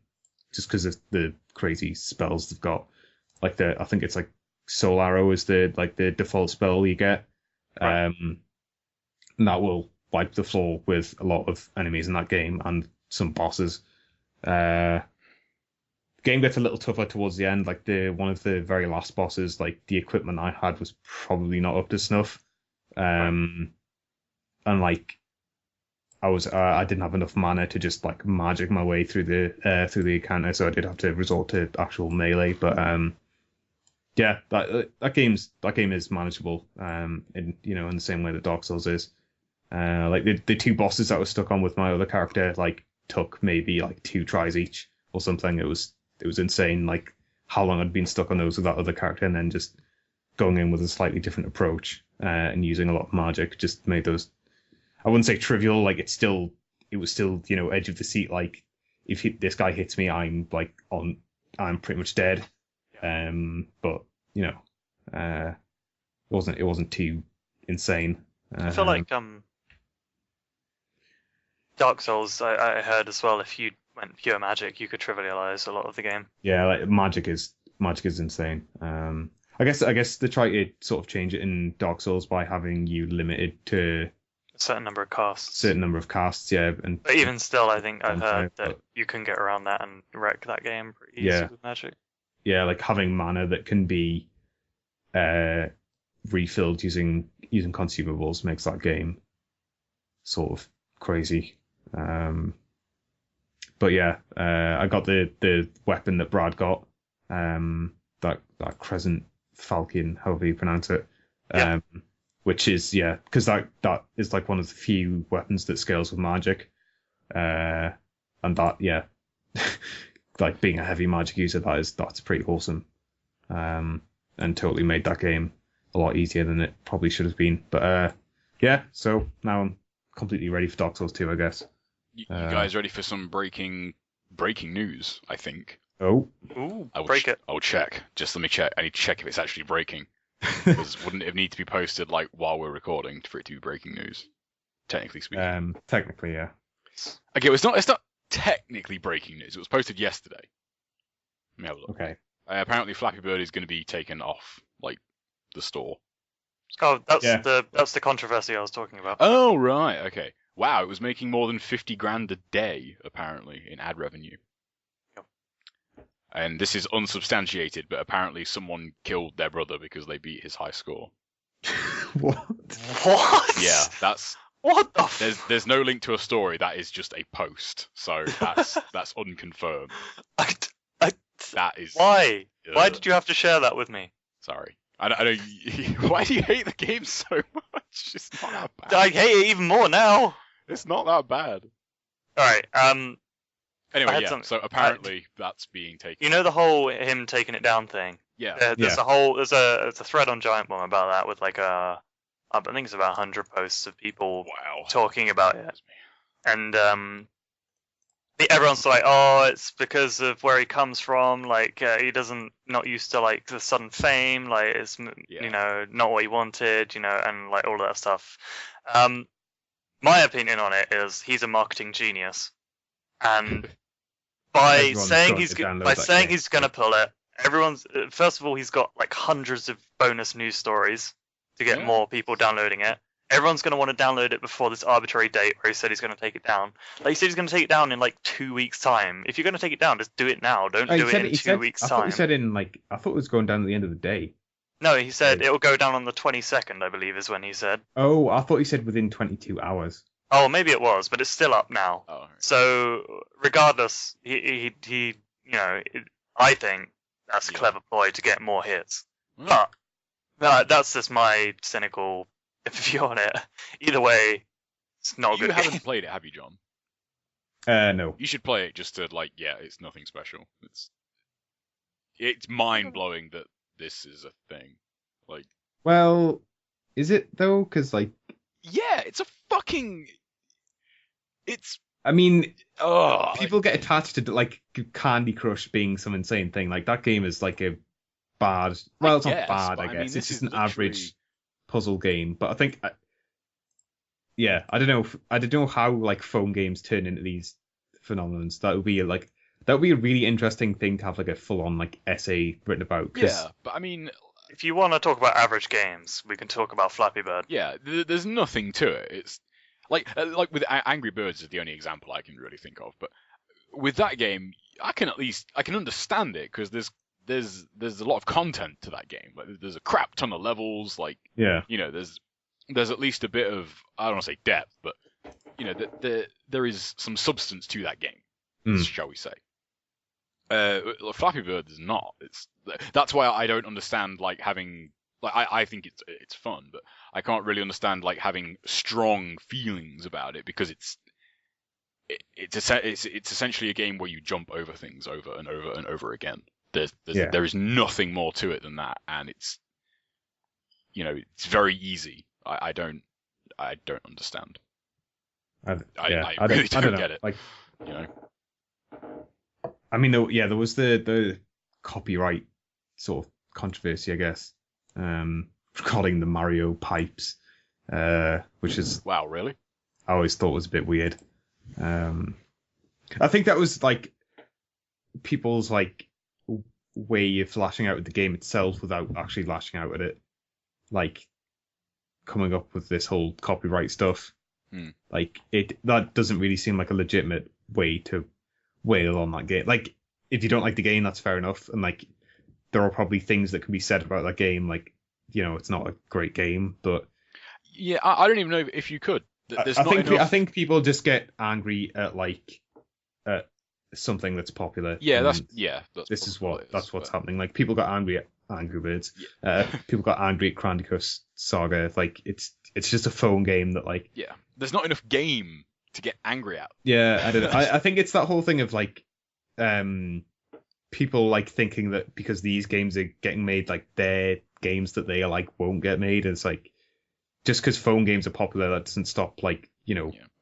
just because of the crazy spells they've got. Like I think it's like Soul Arrow is the default spell you get, Right. and that will wipe the floor with a lot of enemies in that game and some bosses. Game gets a little tougher towards the end. Like one of the very last bosses, like the equipment I had was probably not up to snuff, and like I didn't have enough mana to just like magic my way through the encounter, so I did have to resort to actual melee. But yeah, that game is manageable, in the same way that Dark Souls is. Like the two bosses that I was stuck on with my other character like took maybe like 2 tries each or something. It was insane, like how long I'd been stuck on those with that other character, and then just going in with a slightly different approach and using a lot of magic just made those. I wouldn't say trivial, like it was still edge of the seat. Like if this guy hits me, I'm pretty much dead. But it wasn't too insane. I feel like Dark Souls, I heard as well, if you went pure magic, you could trivialize a lot of the game. Yeah, like magic is insane. I guess they try to sort of change it in Dark Souls by having you limited to A certain number of casts. certain number of casts, yeah. But even still, I think I've heard that but- you can get around that and wreck that game pretty easy Yeah. with magic. Yeah, like having mana that can be refilled using consumables makes that game sort of crazy. But yeah, I got the weapon that Brad got, that Crescent Falcon, however you pronounce it, Yeah. which is because that is like one of the few weapons that scales with magic, and that like being a heavy magic user, that's pretty awesome, and totally made that game a lot easier than it probably should have been. But yeah, so now I'm completely ready for Dark Souls 2, I guess. You guys ready for some breaking news? I think. Oh, Ooh, I will break it. I'll check. Just let me check. I need to check if it's actually breaking. Because wouldn't it need to be posted like while we're recording for it to be breaking news? Technically speaking. technically, yeah. Okay, well, it's not technically breaking news. It was posted yesterday. Let me have a look. Okay. Apparently, Flappy Bird is going to be taken off like the store. Oh, that's Yeah. the controversy I was talking about. Oh right, okay. Wow, it was making more than 50 grand a day apparently in ad revenue. Yep. And this is unsubstantiated, but apparently someone killed their brother because they beat his high score. What? What? Yeah, that's What the? there's no link to a story. That is just a post. So that's unconfirmed. That is Why? Why did you have to share that with me? Sorry. I don't. Why do you hate the game so much? It's not that bad. I hate it even more now. It's not that bad. All right. Anyway, I had yeah. some- So apparently that's being taken. You know the whole him taking it down thing. Yeah. There's a thread on Giant Bomb about that with like I think it's about 100 posts of people Wow. talking about it, and everyone's like, oh, it's because of where he comes from. Like he not used to like the sudden fame. Like it's not what he wanted. And like all of that stuff. My opinion on it is he's a marketing genius, and by Everyone's saying got he's to download by that saying game. he's gonna pull it, everyone's first of all he's got like hundreds of bonus news stories to get Yeah. more people downloading it. Everyone's going to want to download it before this arbitrary date where he said he's going to take it down. Like he said he's going to take it down in like 2 weeks' time. If you're going to take it down, just do it now. Don't do it in 2 weeks' I thought time. he said I thought it was going down at the end of the day. No, he said it will go down on the 22nd, I believe, is when he said. Oh, I thought he said within 22 hours. Oh, maybe it was, but it's still up now. Oh. So regardless, he I think that's a Yeah. clever ploy to get more hits. Well, But that's just my cynical view on it. Either way, it's not a you good game. haven't played it, have you, John? No. You should play it just to it's nothing special. It's mind blowing that this is a thing. Like, Well, is it though? Because yeah, it's a fucking. It's I mean, oh people get attached to like Candy Crush being some insane thing. Like that game is like a bad. Well, it's not guess, bad, but I I guess. mean, It's this just is an average puzzle game. But I think, I don't know. I don't know how like phone games turn into these phenomenons. That would be a really interesting thing to have like a full on like essay written about. Yeah, but I mean, If you want to talk about average games, we can talk about Flappy Bird. yeah, there's nothing to it. It's like with Angry Birds is the only example I can really think of. But with that game, I can understand it because there's a lot of content to that game. Like there's a crap ton of levels. Like Yeah. There's at least a bit of, I don't want to say depth, but there is some substance to that game, shall we say? Flappy Bird is not. That's why I don't understand like having like I think it's fun, but I can't really understand like having strong feelings about it because it's essentially a game where you jump over things over and over and over again. There is nothing more to it than that, and it's very easy. I don't understand. I really don't get it. Like, you know. I mean, there was the copyright sort of controversy, I guess, regarding the Mario pipes, which is wow, really? I always thought was a bit weird. I think that was like people's like way of lashing out at the game itself without actually lashing out at it, like coming up with this whole copyright stuff. Like that doesn't really seem like a legitimate way to wail on that game. Like if you don't like the game, that's fair enough, and like there are probably things that can be said about that game, like it's not a great game, but yeah, I don't even know if you could. I think people just get angry at at something that's popular. Yeah, that's what's happening. Like people got angry at Angry Birds. Yeah. People got angry at Crandicuss Saga. Like it's just a phone game that like there's not enough game to get angry at. Yeah, I don't know. I think it's that whole thing of like people like thinking that because these games are getting made, like their games that they like won't get made. And it's like just because phone games are popular, that doesn't stop like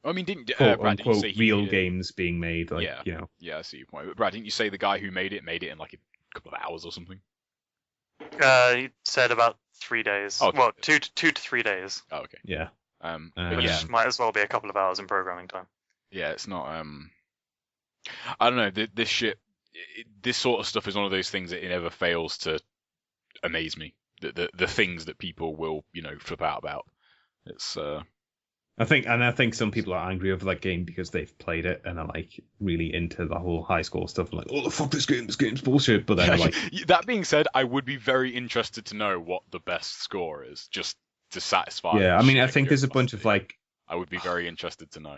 I mean, didn't Brad, didn't you say real games being made? Like, yeah, I see your point. But Brad, didn't you say the guy who made it in like a couple of hours or something? He said about 3 days. Oh, okay. Well, 2 to 3 days. Oh, okay. Yeah. Which might as well be a couple of hours in programming time. Yeah, it's not. I don't know. This shit. This sort of stuff is one of those things that it never fails to amaze me. The things that people will flip out about. It's. I think some people are angry over that game because they've played it and are like really into the whole high score stuff and like, oh, the fuck this game's bullshit. But then like, that being said, I would be very interested to know what the best score is, just to satisfy. Yeah, I mean, I think there's a bunch of like. I would be very interested to know.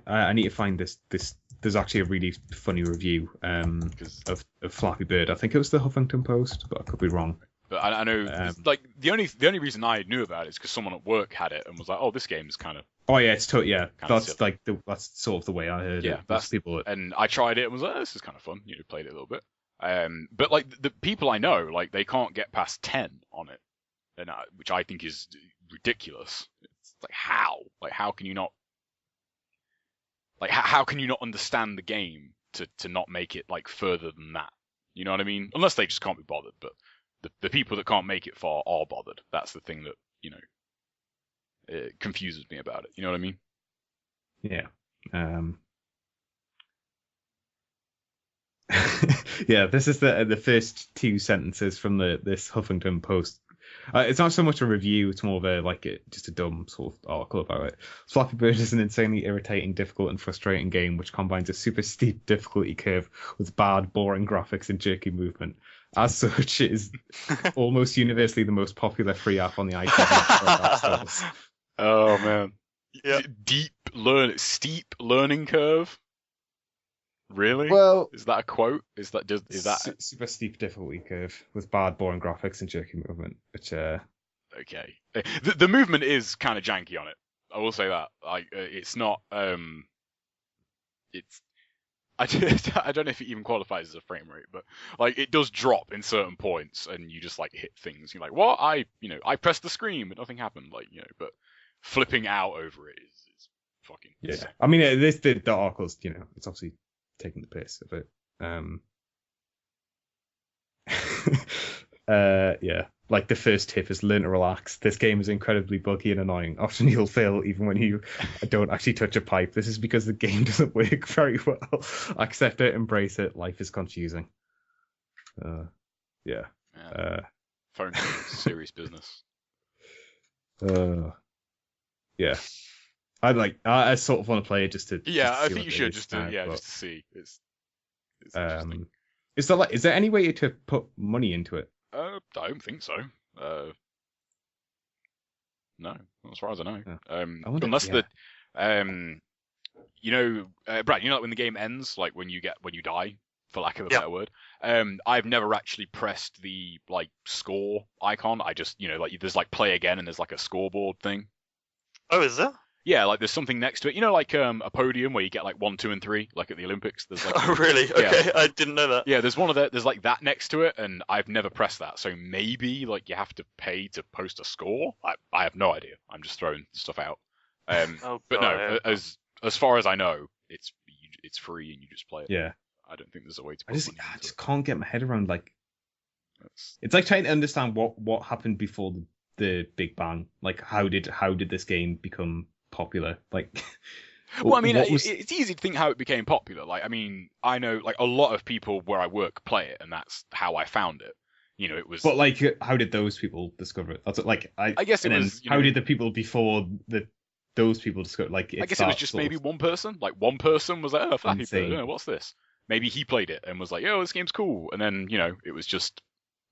I need to find this. There's actually a really funny review of Flappy Bird. I think it was the Huffington Post, but I could be wrong. But I know, like the only reason I knew about it is because someone at work had it and was like, "Oh, this game's kind of." Oh yeah, it's that's like that's sort of the way I heard it. Yeah, that's people. And I tried it and was like, oh, "This is kind of fun." Played it a little bit. But like the people I know, like they can't get past 10 on it, and which I think is ridiculous. It's like how can you not? Like how can you not understand the game to not make it like further than that? You know what I mean? Unless they just can't be bothered, but. The people that can't make it far are bothered. That's the thing that, it confuses me about it. You know what I mean? Yeah. Yeah, this is the first 2 sentences from this Huffington Post. It's not so much a review, it's more of just a dumb sort of article about it. Flappy Bird is an insanely irritating, difficult, and frustrating game which combines a super steep difficulty curve with bad, boring graphics and jerky movement. As such, it is almost universally the most popular free app on the iPad stores. Oh man, yeah. Steep learning curve. Really? Well, is that a quote? Is that super steep difficulty curve with bad, boring graphics and jerky movement? Which okay. The movement is kind of janky on it. I will say that. Like, it's not. It's. I don't know if it even qualifies as a frame rate, but like it does drop in certain points, and you just like hit things. You're like, what? I pressed the screen, but nothing happened. Like, but flipping out over it is fucking. Yeah. Insane. I mean, the article's it's obviously taking the piss of it. Yeah. Like the first tip is learn to relax. This game is incredibly buggy and annoying. Often you'll fail even when you don't actually touch a pipe. This is because the game doesn't work very well. Accept it, embrace it. Life is confusing. Yeah. Phone games, serious business. Yeah. I sort of want to play it just to. Yeah, just to I see think what you it should is just to now, but, just to see. It's interesting. is there any way to put money into it? I don't think so. No, as far as I know. I wonder, Unless yeah. Brad, like when the game ends, like when you die, for lack of a better word. I've never actually pressed the like score icon. I just, like there's like play again and there's like a scoreboard thing. Oh, is there? Yeah, like there's something next to it. Like a podium where you get like 1, 2, and 3, like at the Olympics. There's like Oh, really? Okay, I didn't know that. Yeah, there's one of that. There's like that next to it, and I've never pressed that. So maybe like you have to pay to post a score. I have no idea. I'm just throwing stuff out. But no, as far as I know, it's free and you just play it. Yeah. I don't think there's a way to. I just can't get my head around like. It's like trying to understand what happened before the Big Bang. Like how did this game become popular? Like. Well, I mean, it's easy to think how it became popular. Like, I mean, I know like a lot of people where I work play it, and that's how I found it. It was. But like, how did those people discover it? That's like I guess it was. How did the people before those people discover? Like, I guess it was just maybe one person. Like one person was like, "Oh, Flappy Bird, what's this?" Maybe he played it and was like, "Yo, this game's cool," and then it was just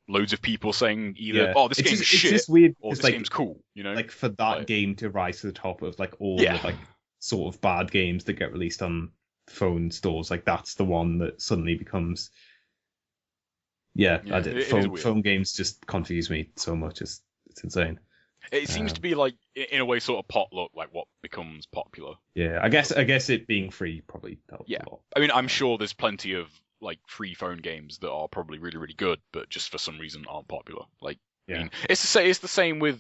loads of people saying either, "Oh, this game's shit," it's just weird, or "This like, game's cool." Like for that game to rise to the top of like all the like sort of bad games that get released on phone stores, like that's the one that suddenly becomes. Phone games just confuse me so much. It's insane. It seems to be like in a way sort of potluck, like what becomes popular. Yeah, I guess it being free probably helps a lot. I mean, I'm sure there's plenty of like free phone games that are probably really, really good, but just for some reason aren't popular. Like, I mean, it's the same with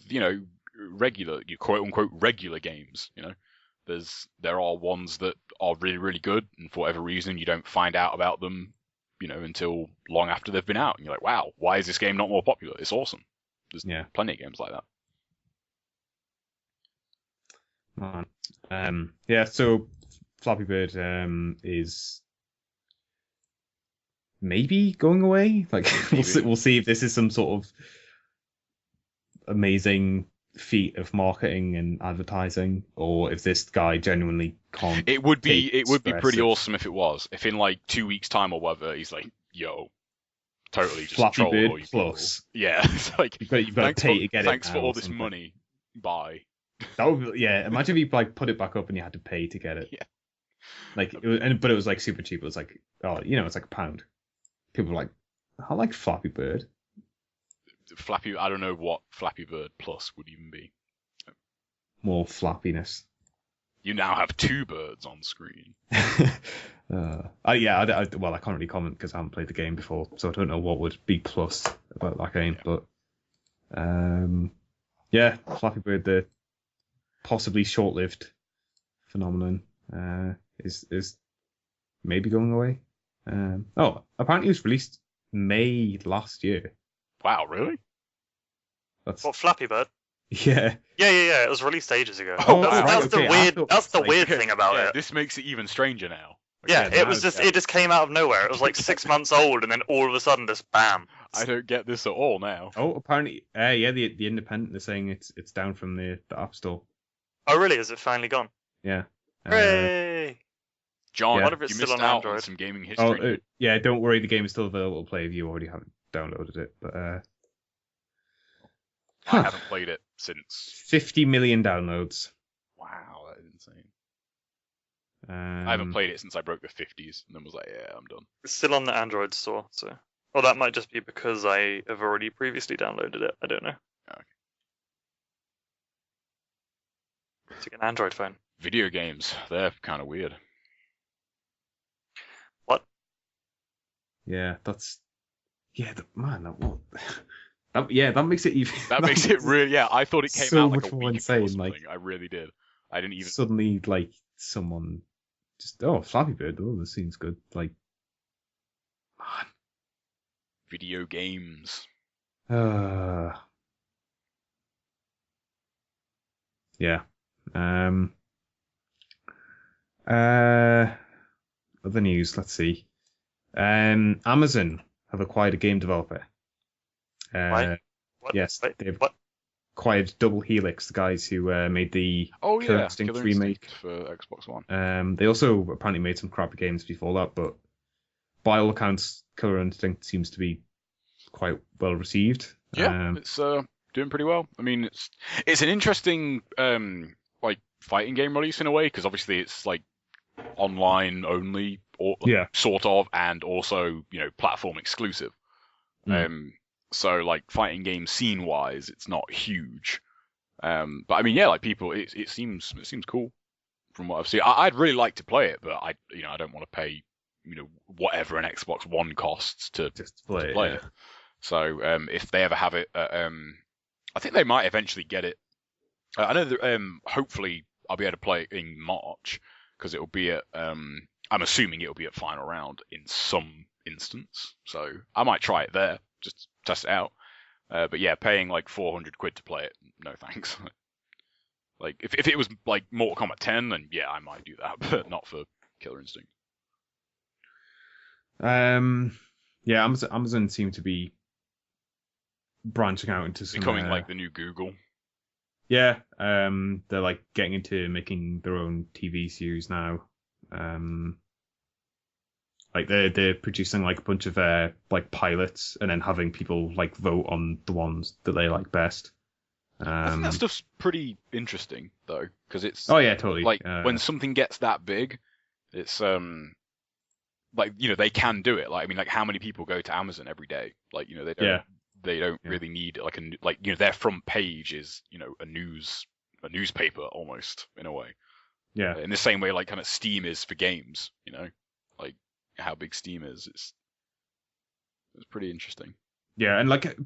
regular, quote unquote regular games. There are ones that are really, really good, and for whatever reason you don't find out about them, until long after they've been out, and you're like, wow, why is this game not more popular? It's awesome. There's plenty of games like that. So Flappy Bird is maybe going away. Like we'll see if this is some sort of amazing feat of marketing and advertising, or if this guy genuinely can't. It would be pretty awesome if it was. If in like 2 weeks' time or whatever, he's like, "Yo, totally just Flappy troll Bird all you Plus." People. Yeah, it's like you've got to pay to get it. Thanks for all this money. Bye. That would, imagine if you like put it back up and you had to pay to get it. Yeah. Like, but it was like super cheap. It was like, it's like £1. People were like, I like Flappy Bird. I don't know what Flappy Bird Plus would even be. More flappiness. You now have 2 birds on screen. Well, I can't really comment because I haven't played the game before, so I don't know what would be plus about that game. But Flappy Bird, the possibly short-lived phenomenon, is maybe going away. Apparently it was released May last year. Wow, really? What, Flappy Bird? Yeah. Yeah. It was released ages ago. That's the weird thing about it. This makes it even stranger now. It just came out of nowhere. It was like 6 months old, and then all of a sudden, just bam. I don't get this at all now. Oh, apparently, the Independent, they're saying it's down from the App Store. Oh, really? Is it finally gone? Yeah. Hooray! John, what if it's you still missed on out Android? on some gaming history. Don't worry, the game is still available to play if you already haven't downloaded it. But I haven't played it since 50 million downloads. Wow, that is insane. I haven't played it since I broke the 50s, and then was like, yeah, I'm done. It's still on the Android store, so. Well, that might just be because I have already previously downloaded it. I don't know. Okay. It's like an Android phone. Video games, they're kind of weird. What? Yeah, that's. Yeah, that makes it even. That makes it really. Yeah, I thought it came so out like much a more week insane. ago or something. Like, I really did. I didn't even. Suddenly, like, someone just Flappy Bird. Oh, this seems good. Like, man, video games. Yeah. Other news. Let's see. Amazon have acquired a game developer. What? Yes, Wait, they've what? acquired Double Helix, the guys who made the Oh Killer yeah, Instinct Killer remake. Instinct for Xbox One. They also apparently made some crappy games before that, but by all accounts, Killer Instinct seems to be quite well received. Yeah, it's doing pretty well. I mean, it's an interesting like fighting game release in a way, because obviously it's like online only, or sort of, and also platform exclusive. So like fighting game scene wise, it's not huge. But I mean, yeah, like people, it seems cool from what I've seen. I'd really like to play it, but I don't want to pay whatever an Xbox One costs to play it. So if they ever have it, I think they might eventually get it. I know that hopefully I'll be able to play it in March, because it'll be at I'm assuming it'll be at final round in some instance. So I might try it there, just test it out. But yeah, paying like 400 quid to play it, no thanks. Like if it was like Mortal Kombat 10, then yeah, I might do that, but not for Killer Instinct. Yeah, Amazon seem to be branching out into some becoming like the new Google. Yeah, they're like getting into making their own TV series now. Like they're producing like a bunch of like pilots, and then having people like vote on the ones that they like best. I think that stuff's pretty interesting though, because it's totally like when something gets that big, it's like they can do it. Like I mean, like how many people go to Amazon every day? Like they don't really need like their front page is a newspaper almost in a way. Yeah. In the same way like kind of Steam is for games, like how big Steam is. It's pretty interesting. Yeah, and like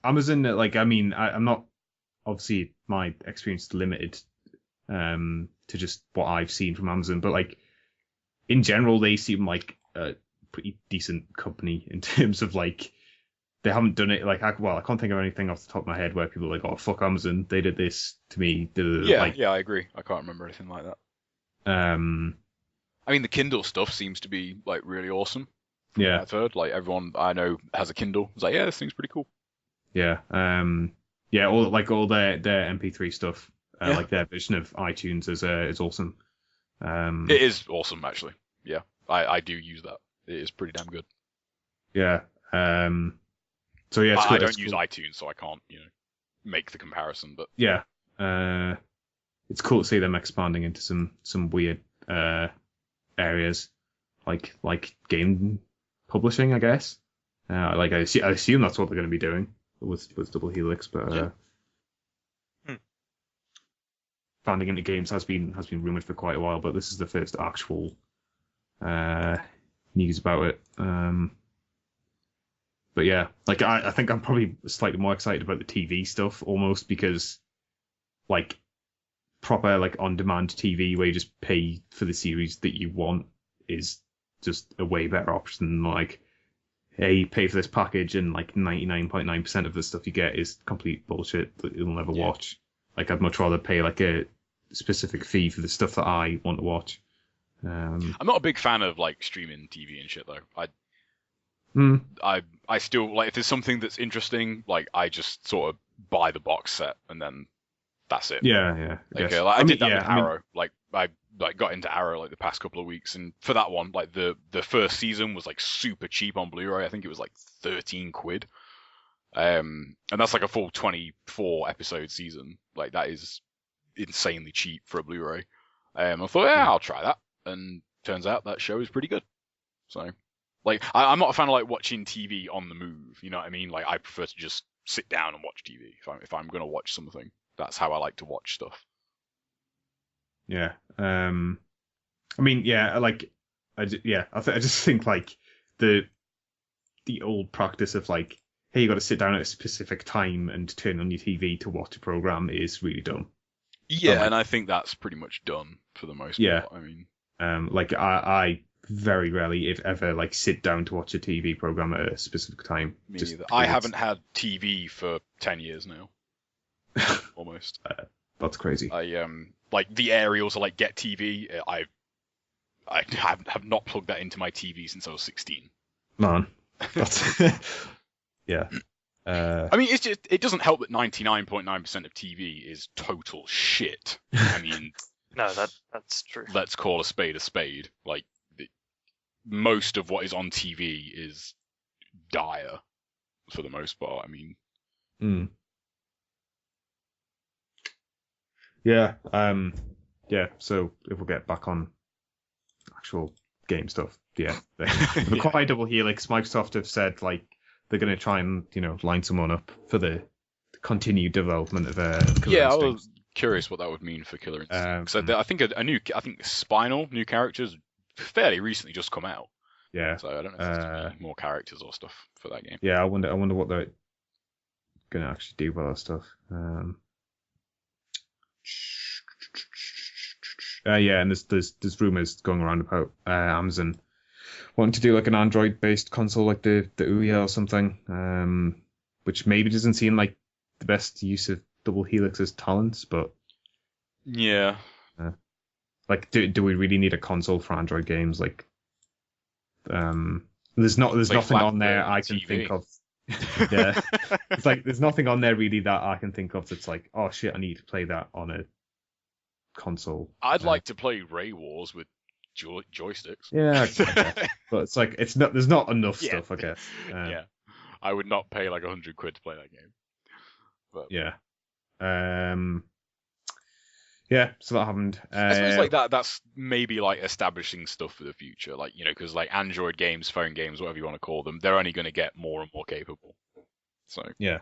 Amazon, like I mean, I'm not, obviously my experience is limited to just what I've seen from Amazon, but like in general they seem like a pretty decent company in terms of like they haven't done it like I can't think of anything off the top of my head where people are like, oh fuck Amazon, they did this to me. Yeah, I agree. I can't remember anything like that. I mean, the Kindle stuff seems to be like really awesome. Yeah, I've heard like everyone I know has a Kindle. It's like, yeah, this thing's pretty cool. Yeah, all their MP3 stuff, like their version of iTunes is awesome. It is awesome actually. Yeah, I do use that. It is pretty damn good. Yeah. So yeah, I don't use iTunes, so I can't make the comparison. But yeah, it's cool to see them expanding into some weird areas, like game publishing, I guess. Like I assume that's what they're going to be doing with Double Helix, but expanding into games has been rumored for quite a while. But this is the first actual news about it. But yeah, like I think I'm probably slightly more excited about the TV stuff almost, because like proper like on-demand TV where you just pay for the series that you want is just a way better option than like, hey, pay for this package and like 99.9% of the stuff you get is complete bullshit that you'll never watch. Like I'd much rather pay like a specific fee for the stuff that I want to watch. I'm not a big fan of like streaming TV and shit though. I still like if there's something that's interesting, like I just sort of buy the box set and then that's it. Yeah. Like, I did that with Arrow. Like I got into Arrow like the past couple of weeks, and for that one, like the first season was like super cheap on Blu-ray. I think it was like 13 quid. And that's like a full 24 episode season. Like that is insanely cheap for a Blu-ray. I thought, I'll try that, and turns out that show is pretty good. So. Like, I'm not a fan of like watching TV on the move. You know what I mean? Like, I prefer to just sit down and watch TV if I'm gonna watch something. That's how I like to watch stuff. Yeah. I mean, yeah. Like, I just think like the old practice of like, hey, you got to sit down at a specific time and turn on your TV to watch a program is really dumb. Yeah, and I think that's pretty much done for the most part. I mean, like I very rarely, if ever, like sit down to watch a TV program at a specific time. Me just neither. because I haven't had TV for 10 years now. Almost. That's crazy. I like the aerial to like get TV. I have not plugged that into my TV since I was 16. Man, that's yeah. I mean, it doesn't help that 99.9% of TV is total shit. I mean, No, that's true. let's call a spade a spade. Like, most of what is on TV is dire, for the most part. I mean, yeah. Yeah. So if we'll get back on actual game stuff, yeah. The Quiet Double Helix, Microsoft have said like they're going to try and line someone up for the continued development of Killer yeah, I Instinct. was curious what that would mean for Killer Instinct. So I think Spinal new characters fairly recently just come out. Yeah. So I don't know if there's any more characters or stuff for that game. Yeah, I wonder what they're going to actually do with that stuff. Yeah, and there's rumors going around about Amazon wanting to do like an Android-based console, like the Ouya or something, which maybe doesn't seem like the best use of Double Helix's talents, but yeah, like do we really need a console for Android games? Like, there's nothing on there I can think of. Yeah, it's like there's nothing on there really that I can think of that's like, oh shit, I need to play that on a console. I'd like to play Ray Wars with joysticks. Yeah, but it's like there's not enough stuff, I guess. Yeah, I would not pay like £100 to play that game. But yeah, yeah. So that happened. I suppose like that's maybe like establishing stuff for the future, like because like Android games, phone games, whatever you want to call them, they're only going to get more and more capable. So yeah,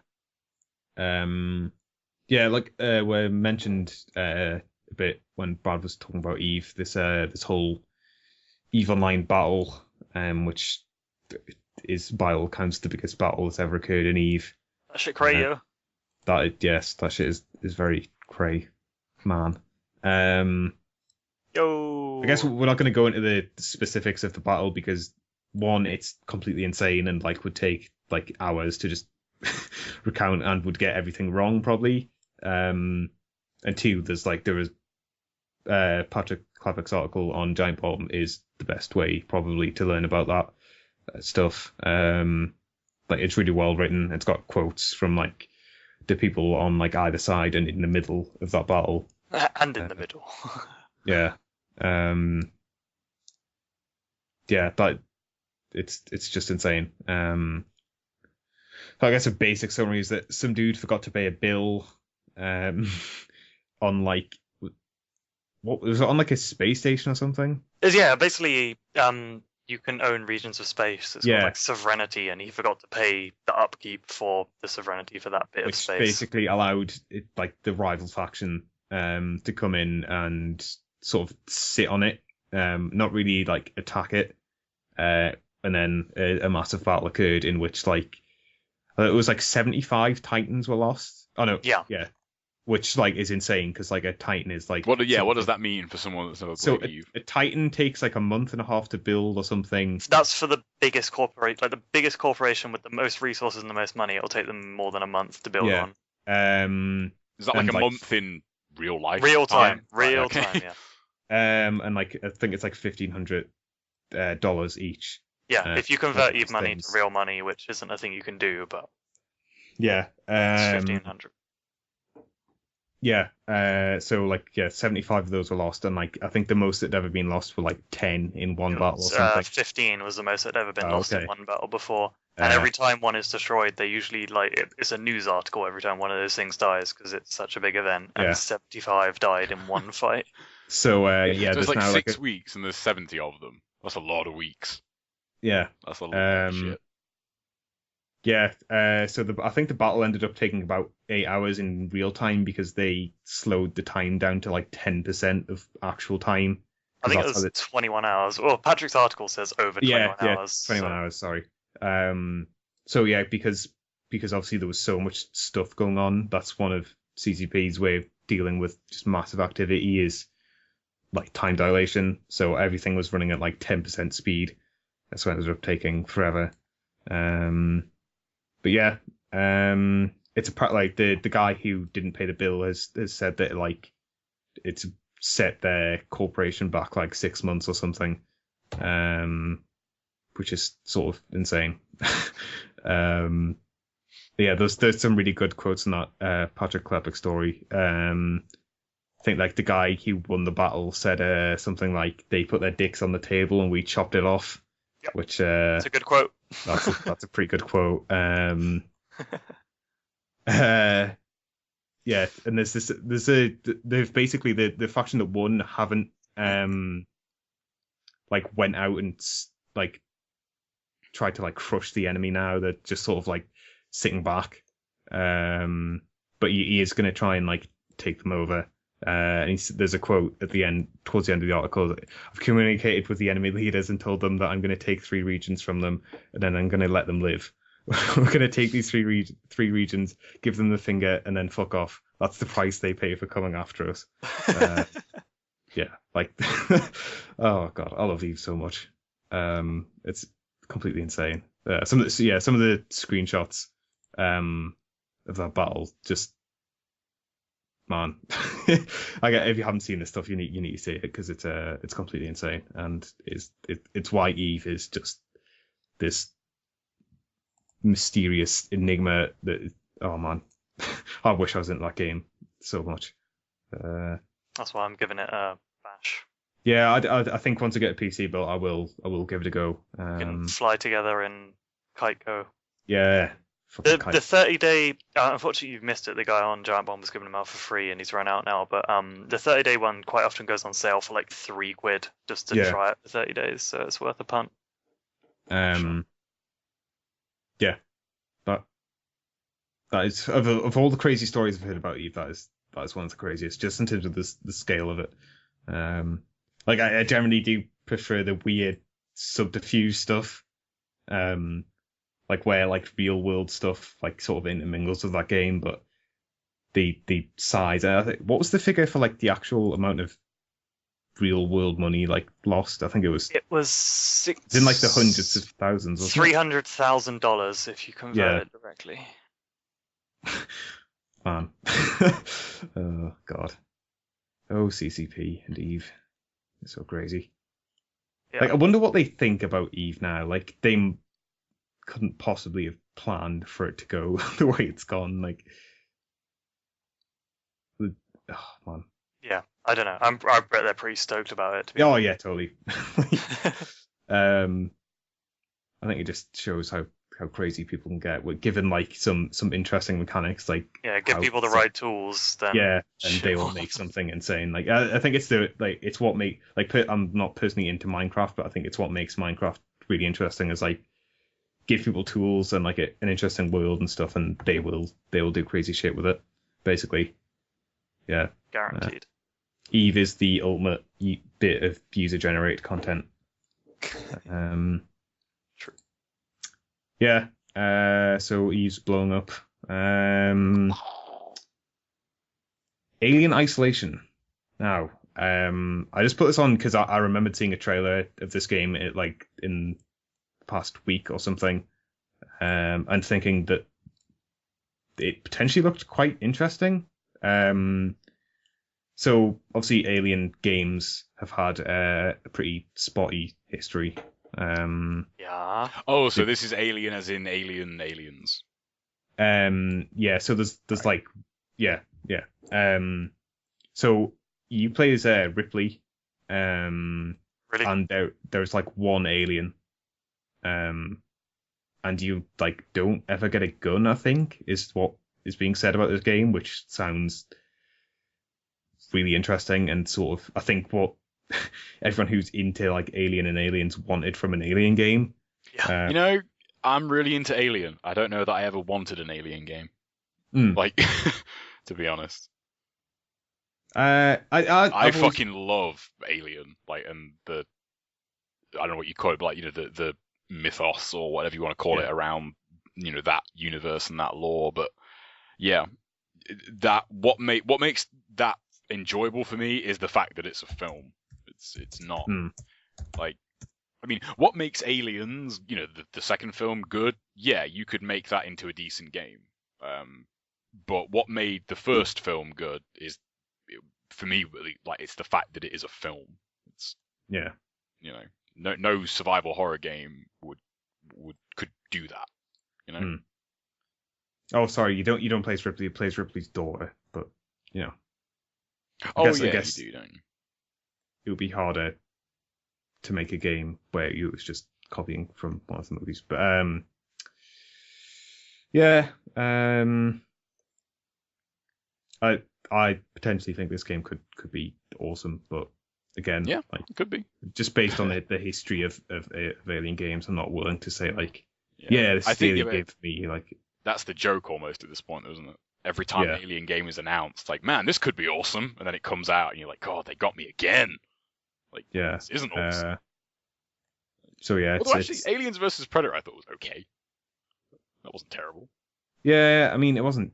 yeah. Like we mentioned a bit when Brad was talking about Eve, this whole Eve Online battle, which is by all accounts the biggest battle that's ever occurred in Eve. That shit cray, yo. That shit is very cray, man. Yo. I guess we're not going to go into the specifics of the battle because one, it's completely insane and like would take like hours to just recount and would get everything wrong probably. And two, there was Patrick Klepek's article on Giant Bomb is the best way probably to learn about that stuff. Like it's really well written. It's got quotes from like the people on like either side and in the middle of that battle. And in the middle. Yeah. Yeah, that it's just insane. So I guess a basic summary is that some dude forgot to pay a bill on like what was it on like a space station or something? Yeah, basically you can own regions of space. It's called like sovereignty, and he forgot to pay the upkeep for the sovereignty for that bit of space. Which basically allowed it, like the rival faction to come in and sort of sit on it, not really like attack it, and then a massive battle occurred in which like it was like 75 Titans were lost. Oh no, yeah, which like is insane because like a Titan is like what does that mean for someone that's never played Eve? A Titan takes like a month and a half to build or something. That's for the biggest corporation, like the biggest corporation with the most resources and the most money. It'll take them more than a month to build on. Is that like a month in real life? Real time, yeah. And like I think it's like $1,500 each. Yeah, if you convert Eve money to real money, which isn't a thing you can do, but yeah, it's 1,500. Yeah, so like 75 of those were lost, and like I think the most that had ever been lost were like 10 in one battle or something. 15 was the most that had ever been lost in one battle before. And every time one is destroyed, they usually it's a news article every time one of those things dies because it's such a big event. And 75 died in one fight. So so it's like 6 weeks, and there's 70 of them. That's a lot of weeks. Yeah, that's a lot of shit. Yeah, so I think the battle ended up taking about 8 hours in real time because they slowed the time down to like 10% of actual time. I think it was 21 hours. Well, Patrick's article says over 21 hours. 21 hours, sorry. So yeah, because obviously there was so much stuff going on, that's one of CCP's way of dealing with just massive activity is like time dilation, so everything was running at like 10% speed. That's why it ended up taking forever. But yeah, it's a part like the guy who didn't pay the bill has said that like it's set their corporation back like 6 months or something, which is sort of insane. Yeah, there's some really good quotes in that Patrick Klepek story. I think like the guy who won the battle said something like they put their dicks on the table and we chopped it off, Yep. which That's a good quote. that's a pretty good quote. Yeah, and there's basically the faction that won haven't like went out and like tried to like crush the enemy now. They're just sort of like sitting back. But he is going to try and like take them over. And there's a quote at the end, towards the end of the article. I've communicated with the enemy leaders and told them that I'm going to take 3 regions from them, and then I'm going to let them live. We're going to take these three regions, give them the finger, and then fuck off. That's the price they pay for coming after us. Yeah, like, oh god, I love Eve so much. It's completely insane. Some of the screenshots of that battle, just man. If you haven't seen this stuff, you need to see it because it's completely insane, and it's why Eve is just this mysterious enigma that, oh man, I wish I was in that game so much. That's why I'm giving it a bash. Yeah, I think once I get a PC built, I will give it a go. We can fly together in Kite Go. Yeah. The 30-day, unfortunately you've missed it. The guy on Giant Bomb was giving them out for free and he's run out now. But the 30-day one quite often goes on sale for like £3 just to try it for 30 days. So it's worth a punt. Yeah, that is of all the crazy stories I've heard about Eve, that is one of the craziest, just in terms of the scale of it. Like I generally do prefer the weird subterfuge stuff, like where like real world stuff like sort of intermingles with that game, but the size. I think, what was the figure for like the actual amount of real world money like lost? I think it was it's in like the hundreds of thousands. $300,000 if you convert it directly. Man. Oh god. Oh, CCP and Eve. It's so crazy. Yeah. Like I wonder what they think about Eve now. Like they couldn't possibly have planned for it to go the way it's gone. Like, oh man. Yeah, I don't know. I bet they're pretty stoked about it. Oh yeah, totally. I think it just shows how crazy people can get, given like some interesting mechanics. Like give people the right tools, then and they will make something insane. Like I think it's what make like I'm not personally into Minecraft, but I think it's what makes Minecraft really interesting. Is like give people tools and like an interesting world and stuff, and they will do crazy shit with it. Basically, yeah, guaranteed. Eve is the ultimate bit of user generated content. True. Yeah. So Eve's blowing up. Alien Isolation. Now, I just put this on because I remembered seeing a trailer of this game in the past week or something, and thinking that it potentially looked quite interesting. So obviously Alien games have had a pretty spotty history. Yeah. Oh, so this is Alien as in aliens. Yeah, so there's like yeah. So you play as Ripley, really? And there's like one alien, and you like don't ever get a gun, I think, is what is being said about this game, which sounds really interesting and sort of I think what everyone who's into like Alien and Aliens wanted from an Alien game. Yeah. I'm really into Alien. I don't know that I ever wanted an Alien game. Like, to be honest. I fucking love Alien, like, and I don't know what you call it, but like, the mythos or whatever you want to call it around, that universe and that lore. But yeah, what makes that enjoyable for me is the fact that it's a film. It's not. Hmm. Like, I mean, what makes Aliens, the second film good? Yeah, you could make that into a decent game. But what made the first film good is, for me, really, like, it's the fact that it is a film. It's, Yeah. No survival horror game could do that. Hmm. Oh, sorry, you don't play as Ripley. You play as Ripley's daughter, but I guess you do, don't you? it would be harder to make a game where you was just copying from one of the movies. But I potentially think this game could be awesome, but again, it could be. Just based on the history of Alien games, I'm not willing to say like, this is the Alien game for me. Like, that's the joke almost at this point, isn't it? Every time an Alien game is announced, like, man, this could be awesome, and then it comes out, and you're like, God, they got me again. Like, this isn't awesome. So yeah, actually, Aliens versus Predator, I thought was okay. That wasn't terrible. Yeah, I mean, it wasn't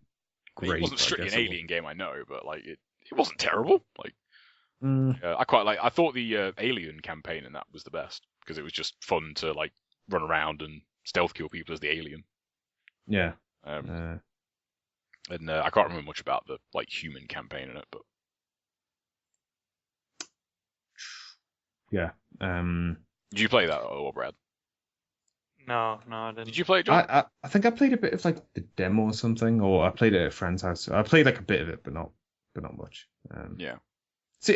great. It wasn't strictly an Alien game, I know, but like, it wasn't terrible. Like, I thought the Alien campaign in that was the best because it was just fun to like run around and stealth kill people as the alien. Yeah. And I can't remember much about the like human campaign in it, but yeah. Did you play that or Brad? No, I didn't. Did you play it, John? I think I played a bit of like the demo or something, or I played it at a friend's house. I played like a bit of it, but not much. Yeah. So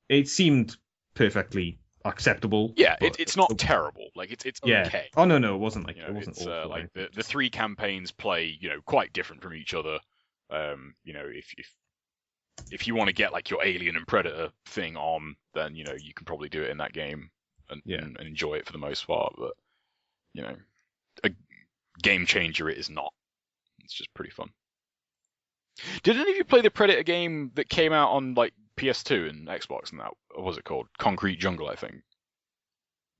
it seemed perfectly acceptable. Yeah, it's not terrible. Like it's okay. Oh no, it wasn't like it wasn't it's, awful. like the three campaigns play quite different from each other. If you want to get like your Alien and Predator thing on, then you can probably do it in that game and enjoy it for the most part. But a game changer it is not. It's just pretty fun. Did any of you play the Predator game that came out on like PS2 and Xbox and that? What was it called? Concrete Jungle, I think.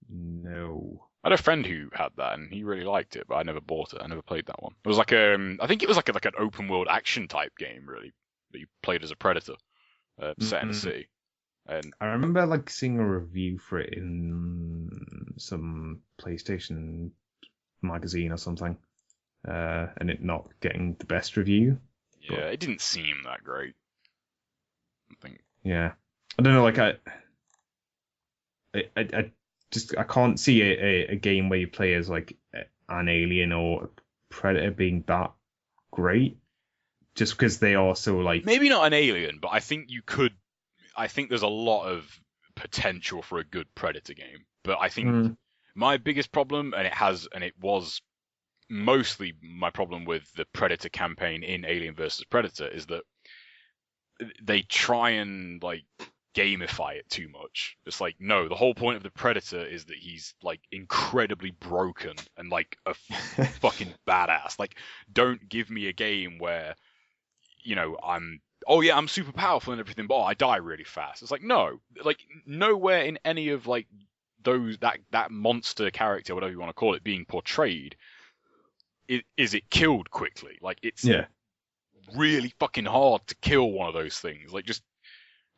No. I had a friend who had that and he really liked it, but I never bought it. I never played that one. It was like I think it was like an open world action type game, really, that you played as a predator, set in a city. And I remember like seeing a review for it in some PlayStation magazine or something, and it not getting the best review. Yeah, it didn't seem that great. I think. Yeah, I don't know. Like I can't see a game where you play as like an alien or a predator being that great, just because they are so like. Maybe not an alien, but I think you could. I think there's a lot of potential for a good Predator game, but I think my biggest problem, and it was mostly my problem with the Predator campaign in Alien vs Predator, is that they try and like gamify it too much. It's like, no, the whole point of the Predator is that he's like incredibly broken and like a fucking badass. Like, don't give me a game where I'm super powerful and everything, but I die really fast. It's like, no, like nowhere in any of like those that monster character, whatever you want to call it, being portrayed, is it killed quickly. Like it's really fucking hard to kill one of those things. Like just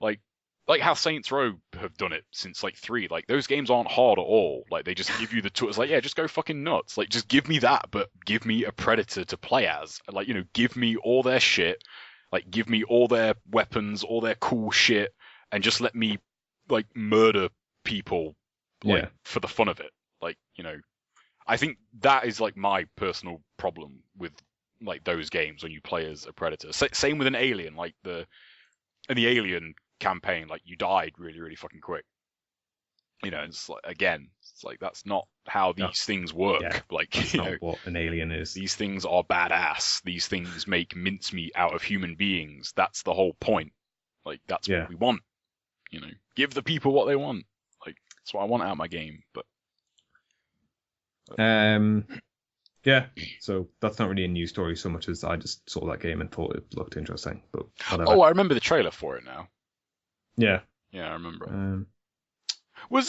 like how Saints Row have done it since like 3. Like those games aren't hard at all. Like they just give you the tools. Like just go fucking nuts. Like just give me that, but give me a Predator to play as. Like give me all their shit. Like, give me all their weapons, all their cool shit, and just let me, like, murder people, like, for the fun of it. Like, I think that is, like, my personal problem with, like, those games when you play as a Predator. Same with an Alien. Like, in the Alien campaign, like, you died really, really fucking quick. It's like, again, it's like, that's not how these things work. Yeah, like, that's not what an alien is. These things are badass. These things make mincemeat out of human beings. That's the whole point. Like, that's what we want. Give the people what they want. Like, that's what I want out of my game. But yeah. So that's not really a news story so much as I just saw that game and thought it looked interesting. But whatever. Oh, I remember the trailer for it now. Yeah. Yeah, I remember. Was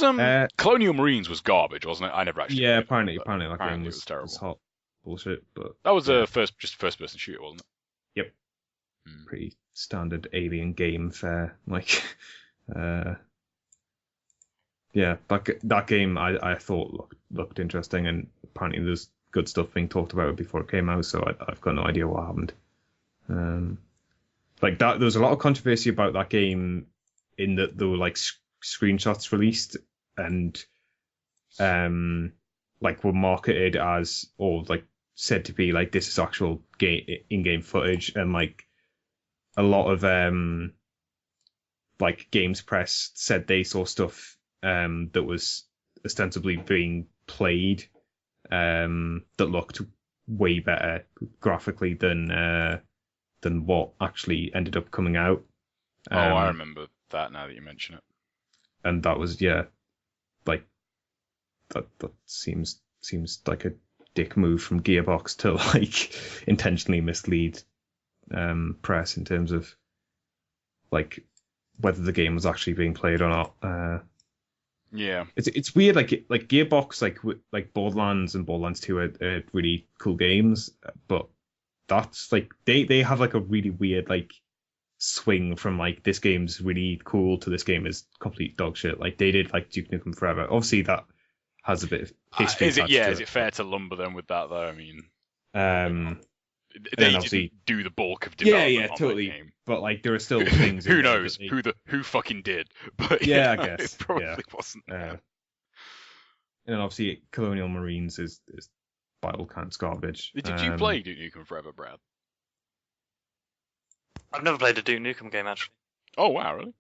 Colonial Marines was garbage, wasn't it? I never actually. Yeah, apparently that game was terrible. Was hot bullshit, but that was a first person shooter, wasn't it? Yep. Pretty standard Alien game fare, like. Yeah, that game I thought looked interesting, and apparently there's good stuff being talked about it before it came out, so I've got no idea what happened. Like that, there was a lot of controversy about that game in that there were like screenshots released and like were marketed as, or like said to be like, this is actual in-game footage, and like a lot of like games press said they saw stuff that was ostensibly being played that looked way better graphically than what actually ended up coming out. I remember that now that you mention it. And that was, yeah, like that seems like a dick move from Gearbox to like intentionally mislead press in terms of like whether the game was actually being played or not. Yeah, it's weird. Like Gearbox, like Borderlands and Borderlands 2 are really cool games, but that's like they have like a really weird like swing from like this game's really cool to this game is complete dog shit. Like they did like Duke Nukem Forever. Obviously that has a bit of history. Is it fair to lumber them with that though? I mean, they didn't do the bulk of development on totally. the game. But like there are still things. Who knows who fucking did? But yeah, I guess it probably wasn't. And then obviously Colonial Marines is Bible Cant's garbage. Did you play Duke Nukem Forever, Brad? I've never played a Duke Nukem game actually. Oh wow, really?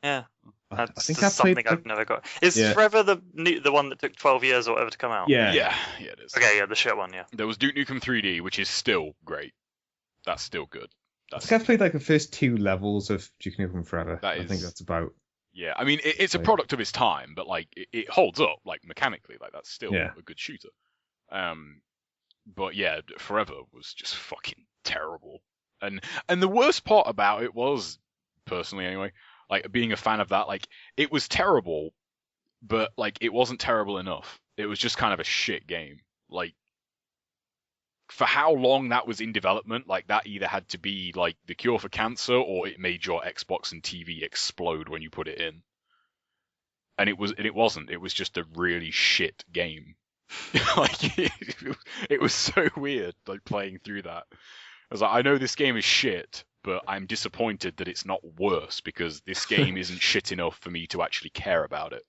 Yeah. I That's think just something I've never got. Is Forever the one that took 12 years or whatever to come out? Yeah, it is. Okay, yeah, the shit one, yeah. There was Duke Nukem 3D, which is still great. That's still good. I think I've played like the first 2 levels of Duke Nukem Forever. I think that's about. Yeah, I mean it's a product of its time, but like it holds up like mechanically, like that's still a good shooter. But yeah, Forever was just fucking terrible. And the worst part about it was, personally anyway, like being a fan of that, like it was terrible, but like it wasn't terrible enough. It was just kind of a shit game. Like for how long that was in development, like that either had to be like the cure for cancer or it made your Xbox and TV explode when you put it in. And it wasn't. It was just a really shit game. Like it was so weird, like playing through that. I was like, I know this game is shit, but I'm disappointed that it's not worse because this game isn't shit enough for me to actually care about it.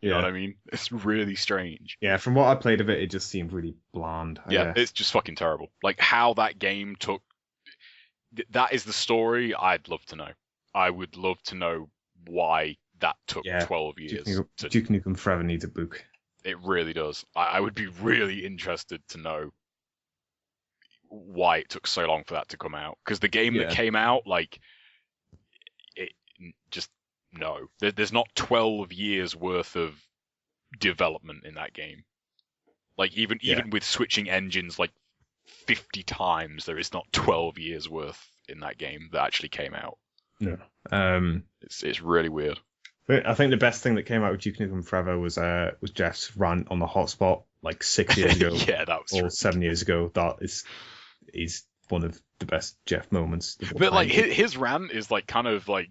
You know what I mean? It's really strange. Yeah, from what I played of it, it just seemed really bland. Yeah, it's just fucking terrible. Like how that game took. That is the story I'd love to know. I would love to know why that took 12 years. Duke Nukem Forever needs a book. It really does. I would be really interested to know why it took so long for that to come out. Because the game that came out, like, it just, no. There's not 12 years worth of development in that game. Like, even with switching engines, like, 50 times, there is not 12 years worth in that game that actually came out. No. It's really weird. But I think the best thing that came out with Duke Nukem Forever was Jeff's rant on the hotspot like 6 years ago. Yeah, that was or 7 years ago. That is one of the best Jeff moments. But like his rant is like kind of like,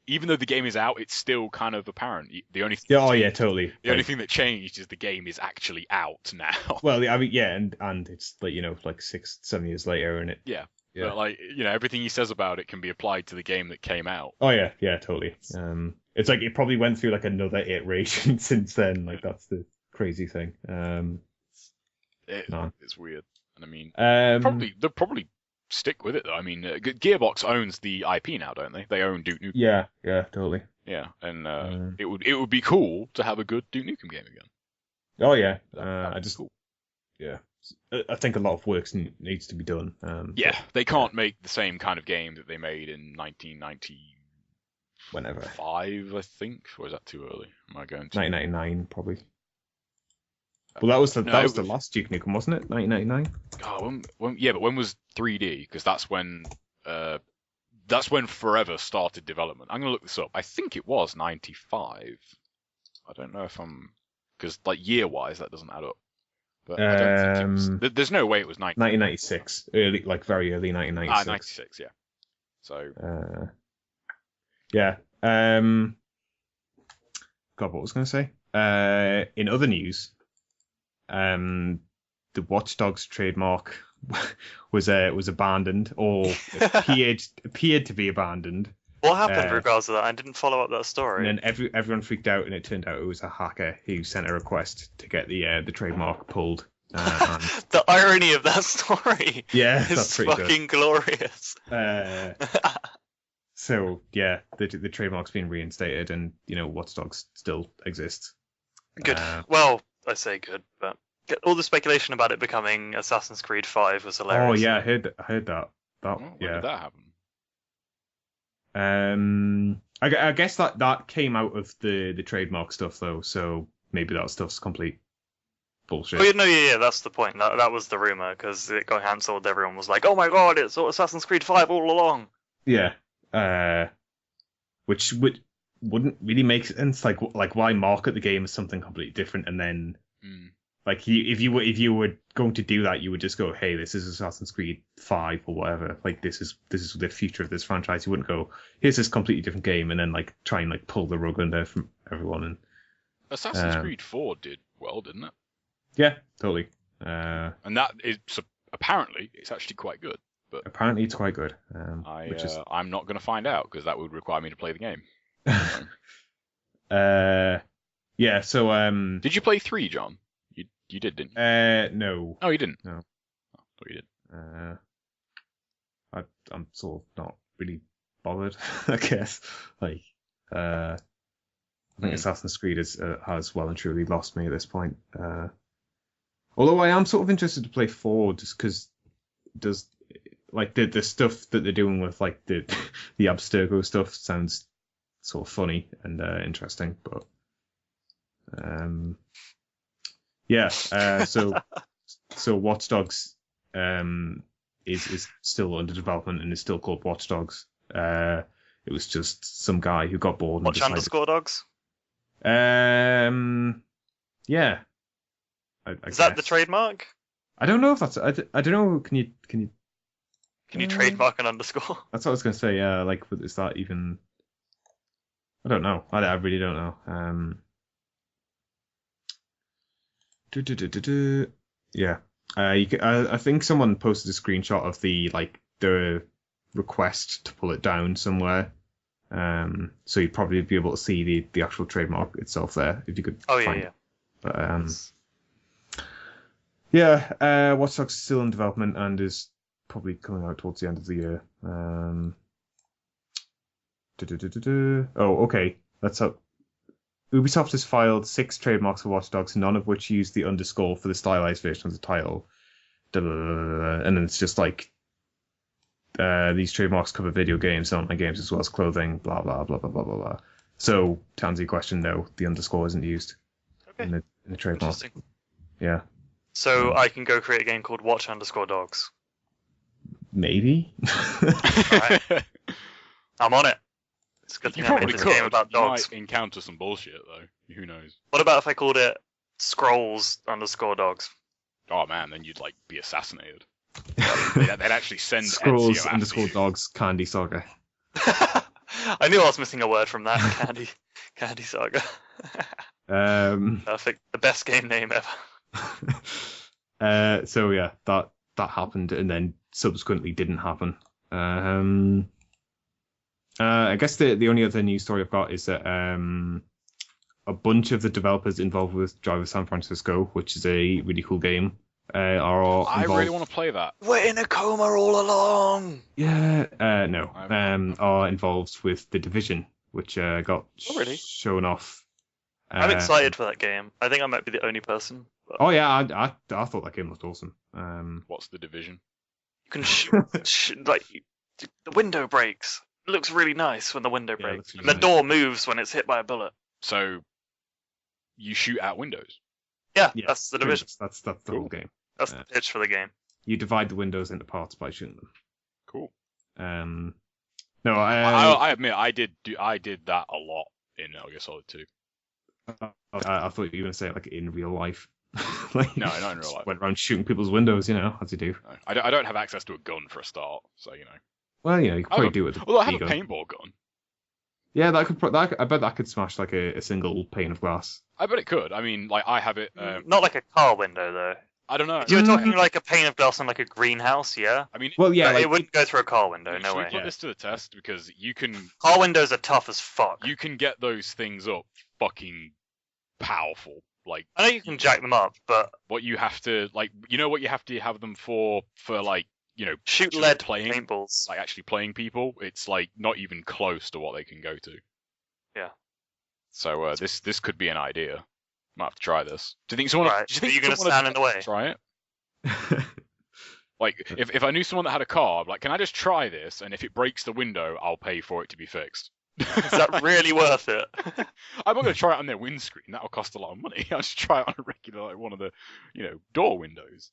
even though the game is out, it's still kind of apparent. The only totally. The only thing that changed is the game is actually out now. Well, I mean, and it's like like 6-7 years later, and it. Yeah. But like everything he says about it can be applied to the game that came out. Oh yeah, totally. It's like it probably went through like another iteration since then. Like that's the crazy thing. It's weird, and I mean, they'll probably stick with it though. I mean, Gearbox owns the IP now, don't they? They own Duke Nukem. Yeah, totally. Yeah, and it would be cool to have a good Duke Nukem game again. Oh yeah, cool. Yeah. I think a lot of work needs to be done. They can't make the same kind of game that they made in 1990. Whenever. 5, I think. Or is that too early? Am I going to 1999 probably? Well, that was the last Duke Nukem, wasn't it? 1999. Oh, but when was 3D? Because that's when Forever started development. I'm gonna look this up. I think it was 95. I don't know if because like year-wise that doesn't add up. But I don't think it was. There's no way it was 1996. Early, like very early 1996. 96, yeah. So. Yeah. God, what was I going to say? In other news, the Watch Dogs trademark was abandoned, or appeared to be abandoned. What happened in regards to that? I didn't follow up that story. And then everyone freaked out, and it turned out it was a hacker who sent a request to get the trademark pulled. The irony of that story is fucking glorious. So yeah, the trademark's been reinstated, and Watch Dogs still exists. Good. Well, I say good, but all the speculation about it becoming Assassin's Creed 5 was hilarious. Oh yeah, I heard that. When did that happen? I guess that came out of the trademark stuff though, so maybe that stuff's complete bullshit. Oh, yeah, that's the point. That was the rumor, because it got cancelled. Everyone was like, "Oh my god, it's Assassin's Creed 5 all along." Yeah. Which wouldn't really make sense. Like why market the game as something completely different, and then like if you were going to do that, you would just go, "Hey, this is Assassin's Creed 5 or whatever. Like this is the future of this franchise." You wouldn't go, "Here's this completely different game," and then like try and like pull the rug under from everyone. And Assassin's Creed 4 did well, didn't it? Yeah, totally. And that is apparently it's actually quite good. But apparently it's quite good. I'm not going to find out, because that would require me to play the game. Yeah. So did you play 3, John? You did, didn't you? No. Oh, you didn't. No. I thought you did. I'm sort of not really bothered. I guess. Like, I think Assassin's Creed has well and truly lost me at this point. Although I am sort of interested to play 4, just because like the stuff that they're doing with like the Abstergo stuff sounds sort of funny and interesting, but yeah. So Watch Dogs is still under development and is still called Watch Dogs. It was just some guy who got bored. Watch _ Dogs. Yeah. Is that the trademark? I don't know if that's. I don't know. Can you trademark an underscore? That's what I was going to say. Yeah, like, is that even? I don't know. I really don't know. Yeah. I think someone posted a screenshot of the request to pull it down somewhere. So you'd probably be able to see the actual trademark itself there if you could. Find it. But yeah. Watch Dogs is still in development and is probably coming out towards the end of the year. Oh, okay. That's up. Ubisoft has filed 6 trademarks for Watch Dogs, none of which use the underscore for the stylized version of the title. And then it's just like these trademarks cover video games, online games, as well as clothing, blah, blah, blah, blah, blah, blah, blah. So, to answer your question, no, the underscore isn't used in the trademark. Interesting. Yeah. So I can go create a game called Watch _ Dogs. Maybe. Alright. I'm on it. It's a good thing I made this game about dogs. You might encounter some bullshit though. Who knows? What about if I called it Scrolls _ Dogs? Oh man, then you'd be assassinated. They'd actually send Scrolls Ezio _ Dogs Candy Saga. I knew I was missing a word from that. Candy Saga. Perfect. The best game name ever. So yeah, that happened and then subsequently didn't happen. I guess the only other news story I've got is that a bunch of the developers involved with Drive of San Francisco, which is a really cool game, are all involved. I really want to play that. We're in a coma all along. Yeah, no, are involved with The Division, which got shown off. I'm excited for that game. I think I might be the only person. But... Oh yeah, I thought that game looked awesome. What's The Division? You can the window breaks. It looks really nice when the window breaks. And the door moves when it's hit by a bullet. So you shoot out windows. Yeah, that's The Division. That's the whole game. That's the pitch for the game. You divide the windows into parts by shooting them. Cool. No, I admit I did that a lot in Metal Gear Solid 2. I thought you were going to say it in real life. No, not in real life. Went around shooting people's windows, as you do. No, I don't have access to a gun for a start, so Well, you could probably do it. Although I have a paintball gun. Yeah, I bet that could smash like a single pane of glass. I bet it could. I mean, like I have it. Not like a car window though. I don't know. If you were talking like a pane of glass on like a greenhouse, yeah. I mean, Well, yeah, But like, it wouldn't go through a car window, no should we way. put this to the test because you can Car windows are tough as fuck. you can get those things up fucking powerful. Like I know you can jack them up, but what you have to what you have to have them for like shoot actually lead playing paintballs. like actually playing people. It's like not even close to what they can go to. Yeah. So this could be an idea. Might have to try this. Do you think someone? Right. Do you think Are you gonna someone stand in the way? Try it. Like if I knew someone that had a car, I'm like, can I just try this? And if it breaks the window, I'll pay for it to be fixed. Is that really worth it? I'm not going to try it on their windscreen. That'll cost a lot of money. I'll just try it on a regular, like one of the, door windows.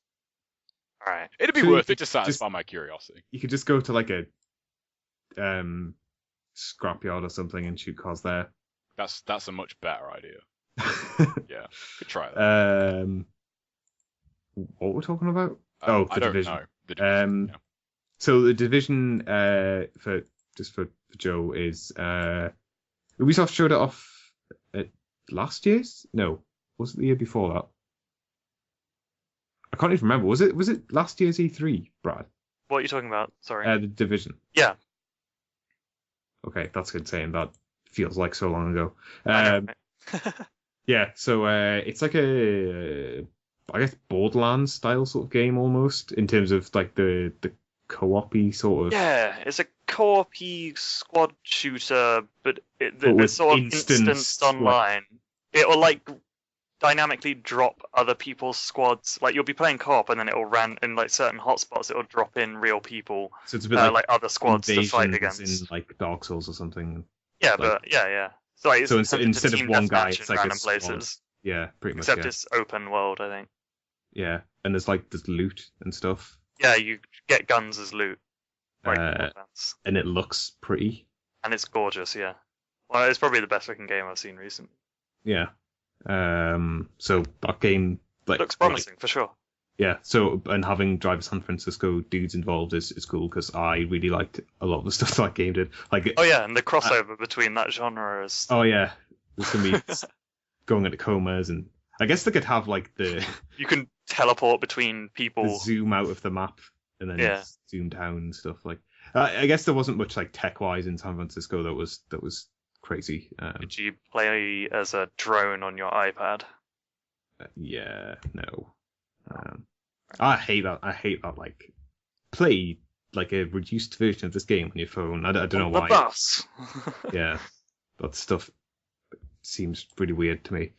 All right. It'd be So worth it to satisfy my curiosity. you could just go to like a scrapyard or something and shoot cars there. That's a much better idea. Yeah, could try that. What we're talking about? The I don't Division. know. The Division, yeah. So the Division for Joe is Ubisoft showed it off at last year's? No, was it the year before that? I can't even remember. Was it last year's E3, Brad? What are you talking about? Sorry. The Division. Yeah. Okay, that's good saying. That feels like so long ago. I know, right? Yeah, so it's like I guess Borderlands style sort of game almost in terms of like the co-op-y sort of. Yeah, it's a co-op-y squad shooter, but But there's with sort of instant instance online. It will like dynamically drop other people's squads. Like you'll be playing co-op, and then it will run in like certain hotspots. It will drop in real people, So it's a bit like other squads to fight Invasions against. in like Dark Souls or something. Yeah, like- but yeah. So like, it's So attempted to instead of team one guy, deathmatch it's in like a random squad. places. Yeah, pretty much. Except Yeah. it's open world, I think. Yeah, and there's loot and stuff, Yeah, you get guns as loot. Right, and it looks pretty. and it's gorgeous, yeah. Well, it's probably the best looking game I've seen recently. Yeah. So that game Looks promising, for sure. Yeah. So and having Driver San Francisco dudes involved is cool because I really liked a lot of the stuff that game did. Like. Oh yeah, and the crossover between that genre is... Oh yeah, there's gonna be going into comas, and I guess they could have like the You can teleport between people. zoom out of the map and then Yeah. zoom down and stuff like. I guess there wasn't much like tech wise in San Francisco that was crazy. Did you play as a drone on your iPad? Yeah, no. I hate that. Like play like a reduced version of this game on your phone. I don't know The why. bus. Yeah, that stuff seems really weird to me.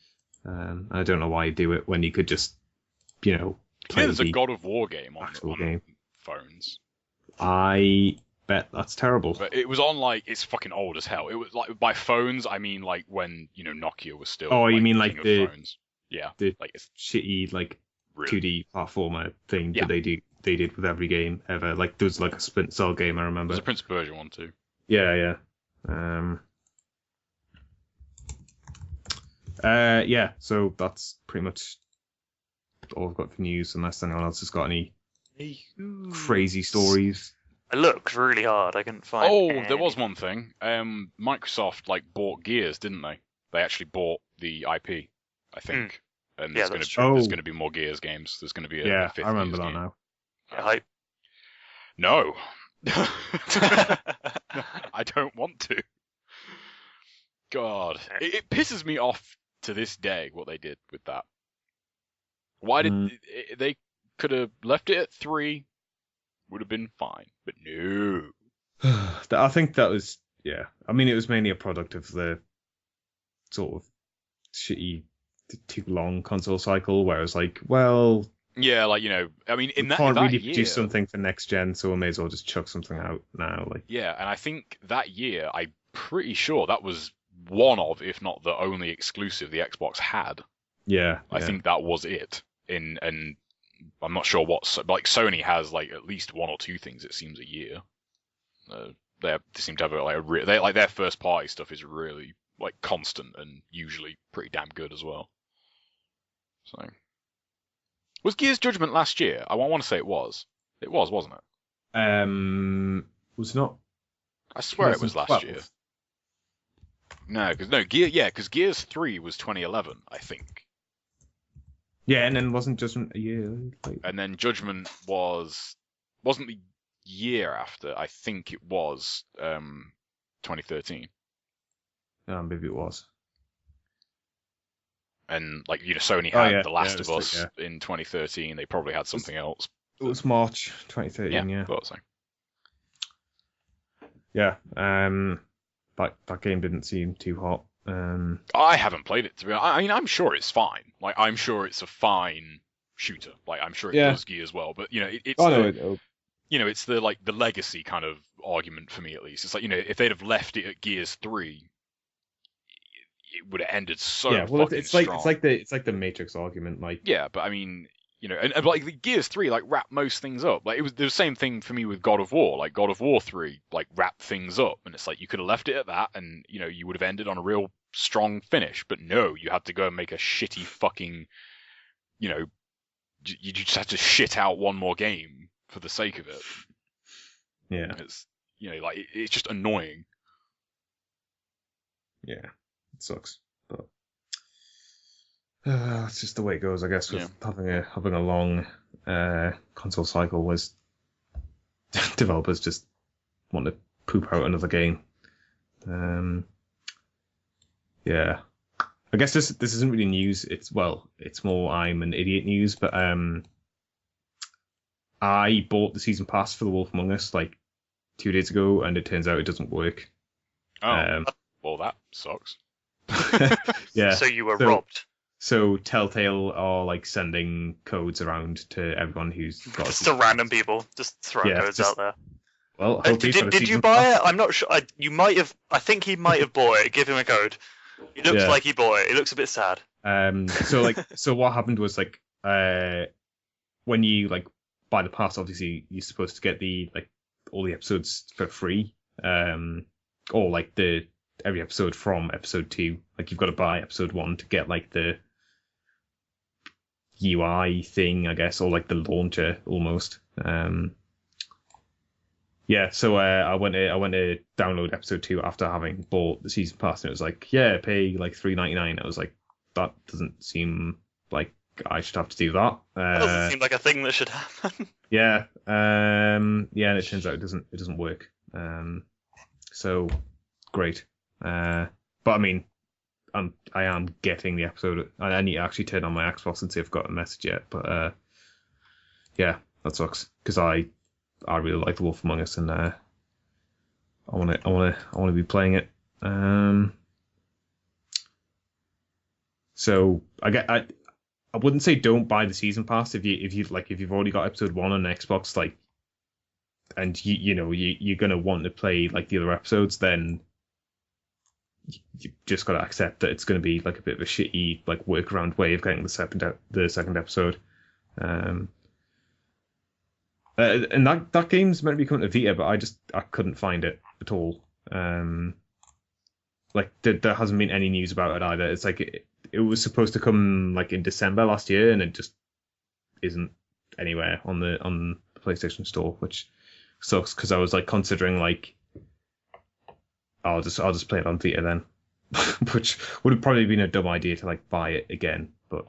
I don't know why you do it when you could just, play There's a the God of War game on actual game. phones. I bet that's terrible. But it was on it's fucking old as hell. It was like by phones, I mean like when Nokia was still. Oh, you mean king like of the phones. Yeah, the like it's shitty like really 2D platformer thing Yeah. that they did with every game ever. Like there was like a Splinter Cell game I remember. There's a Prince of Persia one too. Yeah. Yeah. So that's pretty much all I've got for news, unless anyone else has got any crazy stories. I looked really hard. I couldn't find. Oh, any. there was one thing. Microsoft bought Gears, didn't they? They actually bought the IP, I think. And Yeah, there's that's going to be more Gears games. There's going to be a fifth I remember Gears that game. now. Yeah, hype. No. I don't want to. God. It pisses me off to this day what they did with that. Why did they could have left it at 3, would have been fine, but no. I think that was I mean, it was mainly a product of the sort of shitty, too long console cycle, where it was like, well, yeah, I mean, in we that can't really year, produce something for next gen, so we may as well just chuck something out now. Like, yeah, and I think that year, I'm pretty sure that was one of, if not the only exclusive the Xbox had. I think that was it. And I'm not sure what, Sony has at least one or two things, it seems, a year. They seem to have their first party stuff is really constant and usually pretty damn good as well. So, was Gears Judgment last year? I want to say it was. It was, wasn't it? was not. I swear it was last year. because Gears 3 was 2011, I think. Yeah, and then wasn't Judgment a year later? And then Judgment wasn't the year after. I think it was 2013. Maybe it was. And like Sony had The Last of Us in 2013. They probably had something else. It was March 2013. Yeah. Thought so. Yeah. That game didn't seem too hot. I haven't played it, to be honest. I mean, I'm sure it's fine. Like, I'm sure it's a fine shooter. Like, I'm sure it does Gears well. But it's it's the legacy kind of argument for me, at least. It's like if they'd have left it at Gears 3, it would have ended so. Yeah, well, it's strong. like the Matrix argument, like. Yeah, but I mean, and like the Gears 3 like wrapped most things up. Like it was the same thing for me with God of War. Like God of War 3 like wrapped things up, and it's like you could have left it at that, and you would have ended on a real strong finish. But no, you had to go and make a shitty fucking, you just had to shit out one more game for the sake of it. Yeah, it's it's just annoying. Yeah, it sucks, but. It's just the way it goes, I guess, with having a long console cycle, was developers just want to poop out another game. Yeah, I guess this isn't really news. It's more I'm an idiot news, but I bought the season pass for The Wolf Among Us like 2 days ago, and it turns out it doesn't work. Oh, well, that sucks. Yeah. So you were robbed. So Telltale are like sending codes around to everyone who's got just to random people, just throwing codes out there. Well, did you buy it? I'm not sure. You might have. I think he might have bought it. Give him a code. He looks like he bought it. He looks a bit sad. So what happened was like when you like buy the pass, obviously you're supposed to get all the episodes for free, or like every episode from episode 2. Like you've got to buy episode 1 to get like the UI thing, I guess, or like the launcher almost. So I went to download episode 2 after having bought the season pass, and it was like, pay like $3.99. I was like, that doesn't seem like I should have to do that. That doesn't seem like a thing that should happen. And it turns out it doesn't work. So great. But I mean, I am getting the episode. I need to actually turn on my Xbox and see if I've got a message yet. But that sucks because I really like The Wolf Among Us, and I want to be playing it. So I wouldn't say don't buy the season pass if you've already got episode 1 on Xbox, like, and you're gonna want to play like the other episodes, then you just got to accept that it's going to be like a bit of a shitty like workaround way of getting the second episode. And that game's meant to be coming to Vita, but I couldn't find it at all. Like there hasn't been any news about it either. It's like it was supposed to come like in December last year, and it just isn't anywhere on the PlayStation Store, which sucks because I was like considering like I'll just play it on Vita then, which would have probably been a dumb idea to like buy it again, but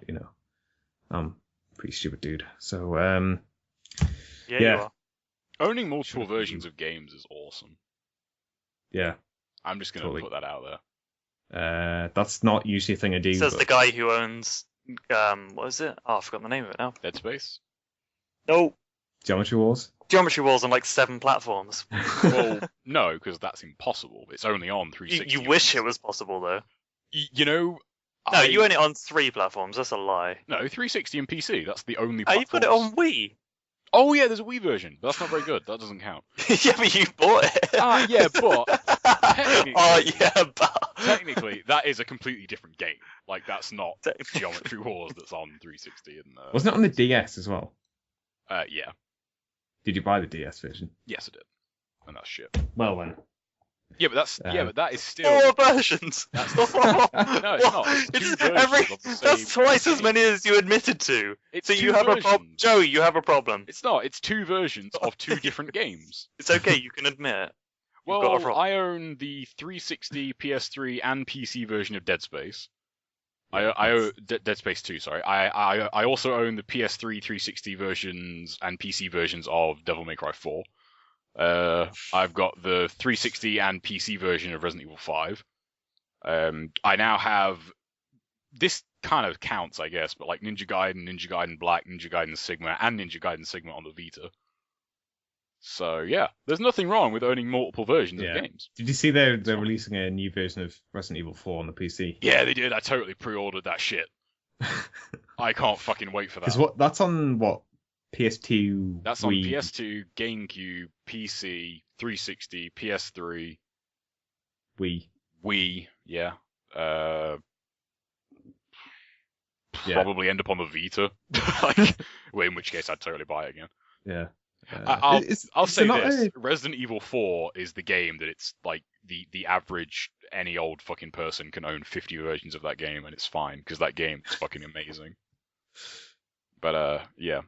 I'm a pretty stupid dude. So you are. Owning multiple versions of games is awesome. Yeah, I'm just gonna put that out there. That's not usually a thing I do. Says the guy who owns what is it? Oh, I forgot the name of it now. Dead Space? No. Geometry Wars? Geometry Wars on like 7 platforms. Well, no, because that's impossible. It's only on 360. You wish it was possible, though. No, you own it on 3 platforms. That's a lie. No, 360 and PC. That's the only platform. Oh, you put it on Wii? Oh, yeah, there's a Wii version, but that's not very good. That doesn't count. Yeah, but you bought it. Yeah, but... Technically, that is a completely different game. Like, that's not Geometry Wars that's on 360. Wasn't it on the DS as well? Yeah. Did you buy the DS version? Yes, I did. And that's shit. Well then. Yeah, but that is still 4 versions. No, it's not. It's 2 versions of the same That's twice game. as many as you admitted to. It's so you have a problem, Joey. You have a problem. It's not. It's 2 versions of 2 different games. It's okay. You can admit it. You've got a Well, problem. I own the 360, PS3, and PC version of Dead Space. I own Dead Space 2. Sorry. I also own the PS3, 360 versions and PC versions of Devil May Cry 4. I've got the 360 and PC version of Resident Evil 5. I now have, this kind of counts, I guess, but like Ninja Gaiden Black, Ninja Gaiden Sigma, and Ninja Gaiden Sigma on the Vita. So yeah, there's nothing wrong with owning multiple versions of games. Did you see they're releasing a new version of Resident Evil 4 on the PC? Yeah, they did. I totally pre-ordered that shit. I can't fucking wait for that. Because that's on what? PS2. That's Wii. on PS2, GameCube, PC, 360, PS3, Wii. Yeah. Probably end up on the Vita. In which case I'd totally buy it again. Yeah. I'll say this: Resident Evil 4 is the game that it's like the average any old fucking person can own 50 versions of that game and it's fine because that game is fucking amazing. But yeah.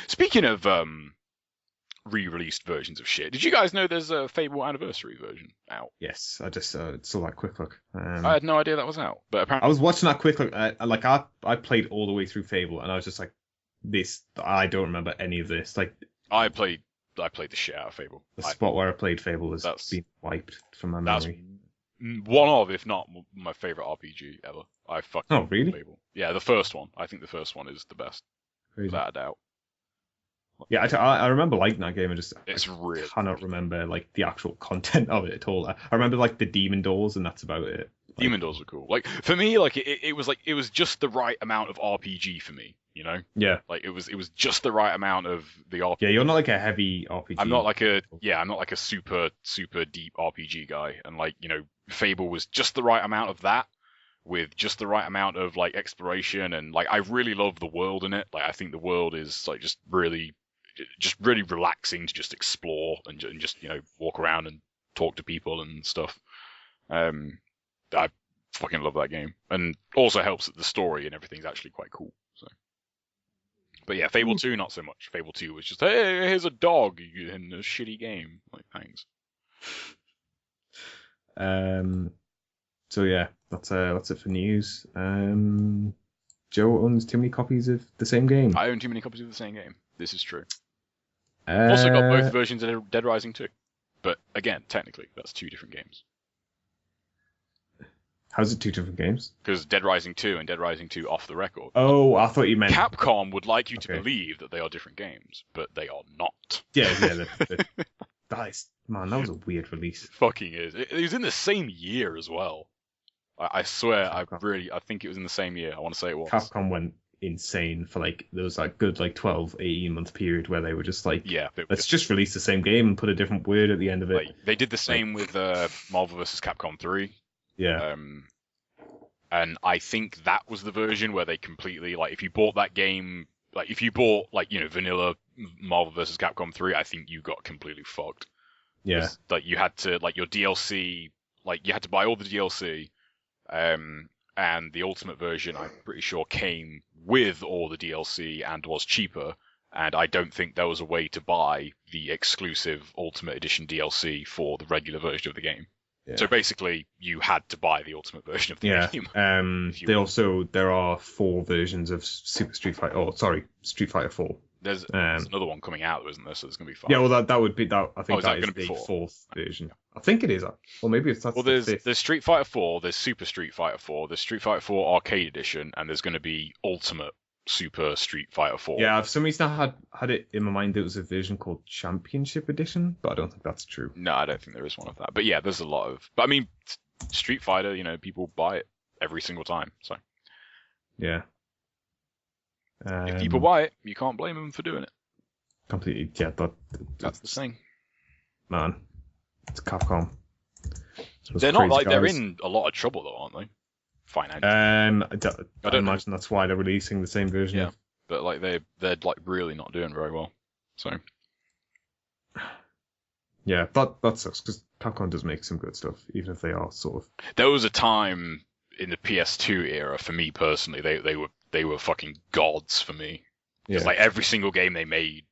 Speaking of re-released versions of shit, did you guys know there's a Fable Anniversary version out? Yes, I just saw that quick look. I had no idea that was out, but apparently I was watching that quick look. I played all the way through Fable, and I was just like, I don't remember any of this. Like, I played the shit out of Fable. The spot where I played Fable has been wiped from my memory. That's one of, if not my favorite RPG ever. I fucking love Fable. Yeah, the first one. I think the first one is the best, without a doubt. Yeah, I remember liking that game. I cannot remember like the actual content of it at all. I remember like the demon doors, and that's about it. Demon doors are cool. Like for me, like it was just the right amount of RPG for me. You know? Yeah. Like it was just the right amount of the RPG. Yeah, you're not like a heavy RPG. I'm not like a super deep RPG guy. And like, you know, Fable was just the right amount of that with just the right amount of like exploration, and like I really love the world in it. Like I think the world is like just really relaxing to just explore and just, you know, walk around and talk to people and stuff. I fucking love that game, and also helps that the story and everything's actually quite cool. So, but yeah, Fable 2 not so much. Fable 2 was just, hey, here's a dog in a shitty game. Like, thanks. So yeah, that's it for news. Joe owns too many copies of the same game. I own too many copies of the same game. This is true. I've also got both versions of Dead Rising 2. But again, technically, that's two different games. How's it two different games? Because Dead Rising 2 and Dead Rising 2 Off the Record. Oh, I thought you meant... Capcom would like you to believe that they are different games, but they are not. Yeah. Man, that was a weird release. It fucking is. It was in the same year as well. I swear, I think it was in the same year. I want to say it was. Capcom went insane for like, there was like good like 12, 18 month period where they were just like, let's just release the same game and put a different word at the end of it. Like, they did the same with Marvel vs. Capcom 3. Yeah. And I think that was the version where they completely, like, if you bought that game, like, if you bought, like, you know, vanilla Marvel vs. Capcom 3, I think you got completely fucked. Yeah. Like, you had to, like, your DLC, like, you had to buy all the DLC, and the Ultimate version, I'm pretty sure, came with all the DLC and was cheaper, and I don't think there was a way to buy the exclusive Ultimate Edition DLC for the regular version of the game. Yeah. So basically, you had to buy the Ultimate version of the game. There are 4 versions of Street Fighter 4. There's another one coming out, isn't there? So there's going to be 5. Yeah, well, that would be that. I think that is the 4th? 4th version. I think it is. Or maybe it's that's. Well, there's Street Fighter 4, there's Super Street Fighter 4, there's Street Fighter 4 Arcade Edition, and there's going to be Ultimate Super Street Fighter 4. Yeah, for some reason I had it in my mind there was a version called Championship Edition, but I don't think that's true. No, I don't think there is one of that. But yeah, there's a lot of. But I mean, Street Fighter, you know, people buy it every single time. So yeah, if people buy it, you can't blame them for doing it. Completely, yeah. That's the thing, man. It's Capcom. They're not like they're in a lot of trouble though, aren't they? Financially. I don't imagine that's why they're releasing the same version. Yeah, but like they're like really not doing very well. So yeah, that sucks because Capcom does make some good stuff, even if they are sort of. There was a time in the PS2 era for me personally, they were fucking gods for me. Because like every single game they made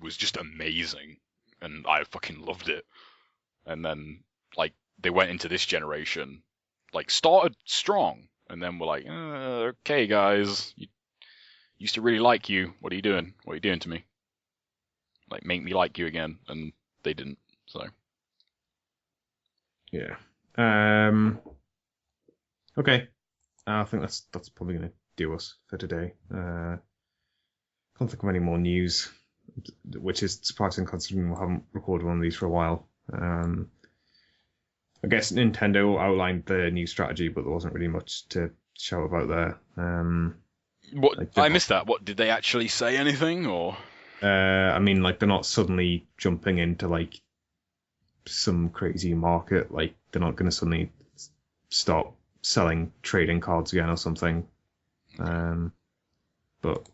was just amazing, and I fucking loved it. And then like they went into this generation, like started strong, and then were like, okay, guys, used to really like you. What are you doing? What are you doing to me? Like, make me like you again, and they didn't. So. Yeah. Okay. I think that's probably gonna do us for today. Can't think of any more news, which is surprising considering we haven't recorded one of these for a while. I guess Nintendo outlined the new strategy, but there wasn't really much to shout about there. What like I missed that. What did they actually say anything or? I mean, like they're not suddenly jumping into like some crazy market. Like they're not going to suddenly start selling trading cards again or something. But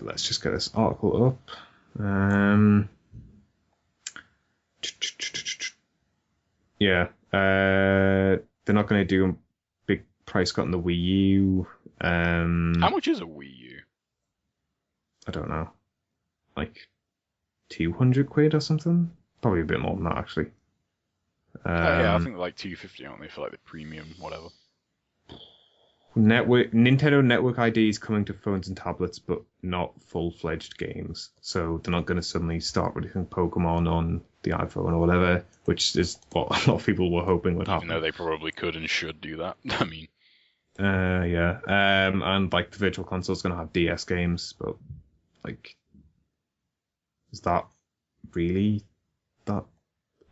let's just get this article up. Yeah, they're not going to do a big price cut on the Wii U. How much is a Wii U? I don't know, like 200 quid or something. Probably a bit more than that actually. Yeah, I think like 250, aren't they, for like the premium, whatever. Nintendo Network ID is coming to phones and tablets, but not full-fledged games. So they're not going to suddenly start releasing Pokemon on the iPhone or whatever, which is what a lot of people were hoping would happen. Even though they probably could and should do that. I mean, yeah. And like the Virtual Console is going to have DS games, but like, is that really that?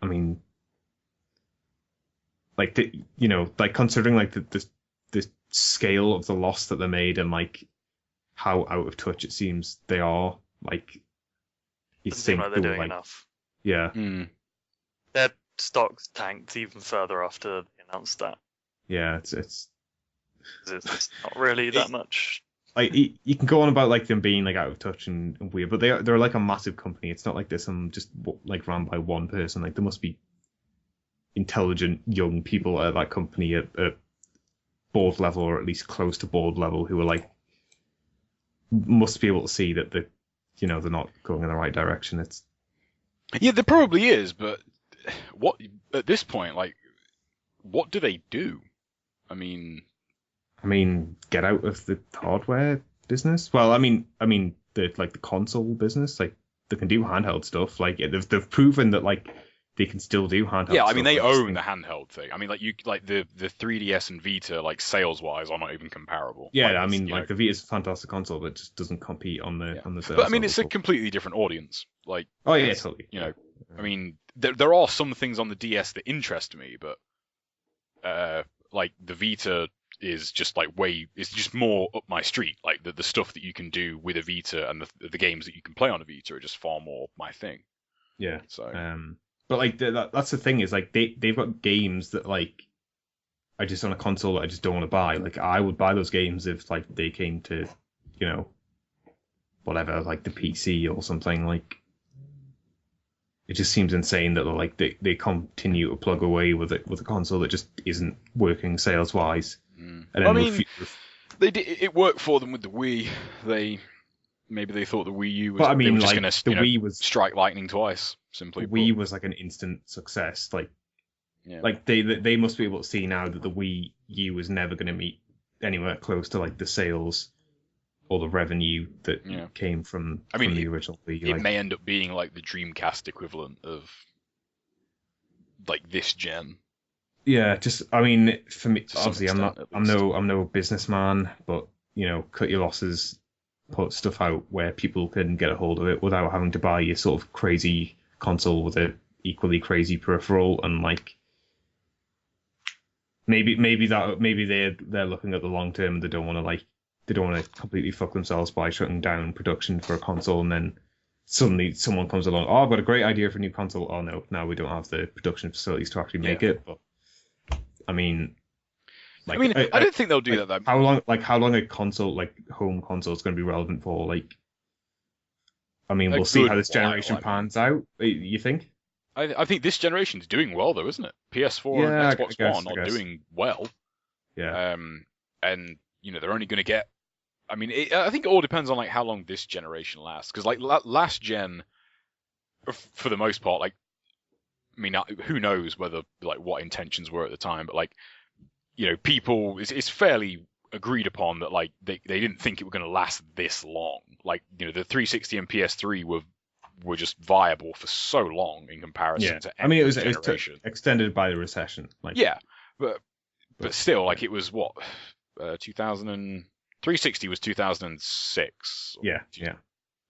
I mean, like like considering like the scale of the loss that they made and like how out of touch it seems they are, like you Doesn't think seem like they're doing like, enough. Yeah. Their stocks tanked even further after they announced that. Yeah, it's not really that much. Like you can go on about like them being like out of touch and weird, but they're like a massive company. It's not like they're some just like run by one person. Like there must be intelligent young people at that company at board level, or at least close to board level, who are like must be able to see that they're not going in the right direction. It's there probably is, but what at this point, like, what do they do? I mean, get out of the hardware business. Well, I mean the like the console business, like they can do handheld stuff. Like they've proven that like they can still do handheld. Yeah, I mean they own the handheld thing. I mean like the 3DS and Vita, like sales wise, are not even comparable. Yeah, like, I mean like the Vita's a fantastic console, but it just doesn't compete on the sales. But I mean it's a completely different audience. Like totally. I mean there are some things on the DS that interest me, but like the Vita is just like it's just more up my street. Like the stuff that you can do with a Vita and the games that you can play on a Vita are just far more my thing. Yeah. So. But like that's the thing is like they've got games that like I just on a console that I just don't want to buy. Like I would buy those games if like they came to, whatever, like the PC or something. Like it just seems insane that like they continue to plug away with a console that just isn't working sales wise. And then it worked for them with the Wii. Maybe they thought the Wii U was. But I mean, they were just going to strike lightning twice. Simply, the Wii was like an instant success. Like, like they must be able to see now that the Wii U was never going to meet anywhere close to like the sales or the revenue that came from the original Wii. It may end up being like the Dreamcast equivalent of like this gen. Yeah, just I mean, for me, obviously, I'm no businessman, but cut your losses. Put stuff out where people can get a hold of it without having to buy a sort of crazy console with a equally crazy peripheral, and like maybe they're looking at the long term and they don't want to completely fuck themselves by shutting down production for a console, and then suddenly someone comes along, I've got a great idea for a new console. Oh no, now we don't have the production facilities to actually make it. But I mean. Like, I don't think they'll do that. How long a console, like home console, is going to be relevant for? Like, I mean, we'll see how this generation pans out. You think? I think this generation's doing well, though, isn't it? PS4 and Xbox One are doing well. Yeah. And they're only going to get. I mean, I think it all depends on like how long this generation lasts. Because like last gen, for the most part, like I mean, who knows whether like what intentions were at the time, but like, you know, people, it's fairly agreed upon that like they didn't think it were going to last this long. Like, you know, the 360 and PS3 were just viable for so long in comparison to I mean, it was generation. extended by the recession. Like, yeah, but still, like, it was what 360 was 2006. Yeah.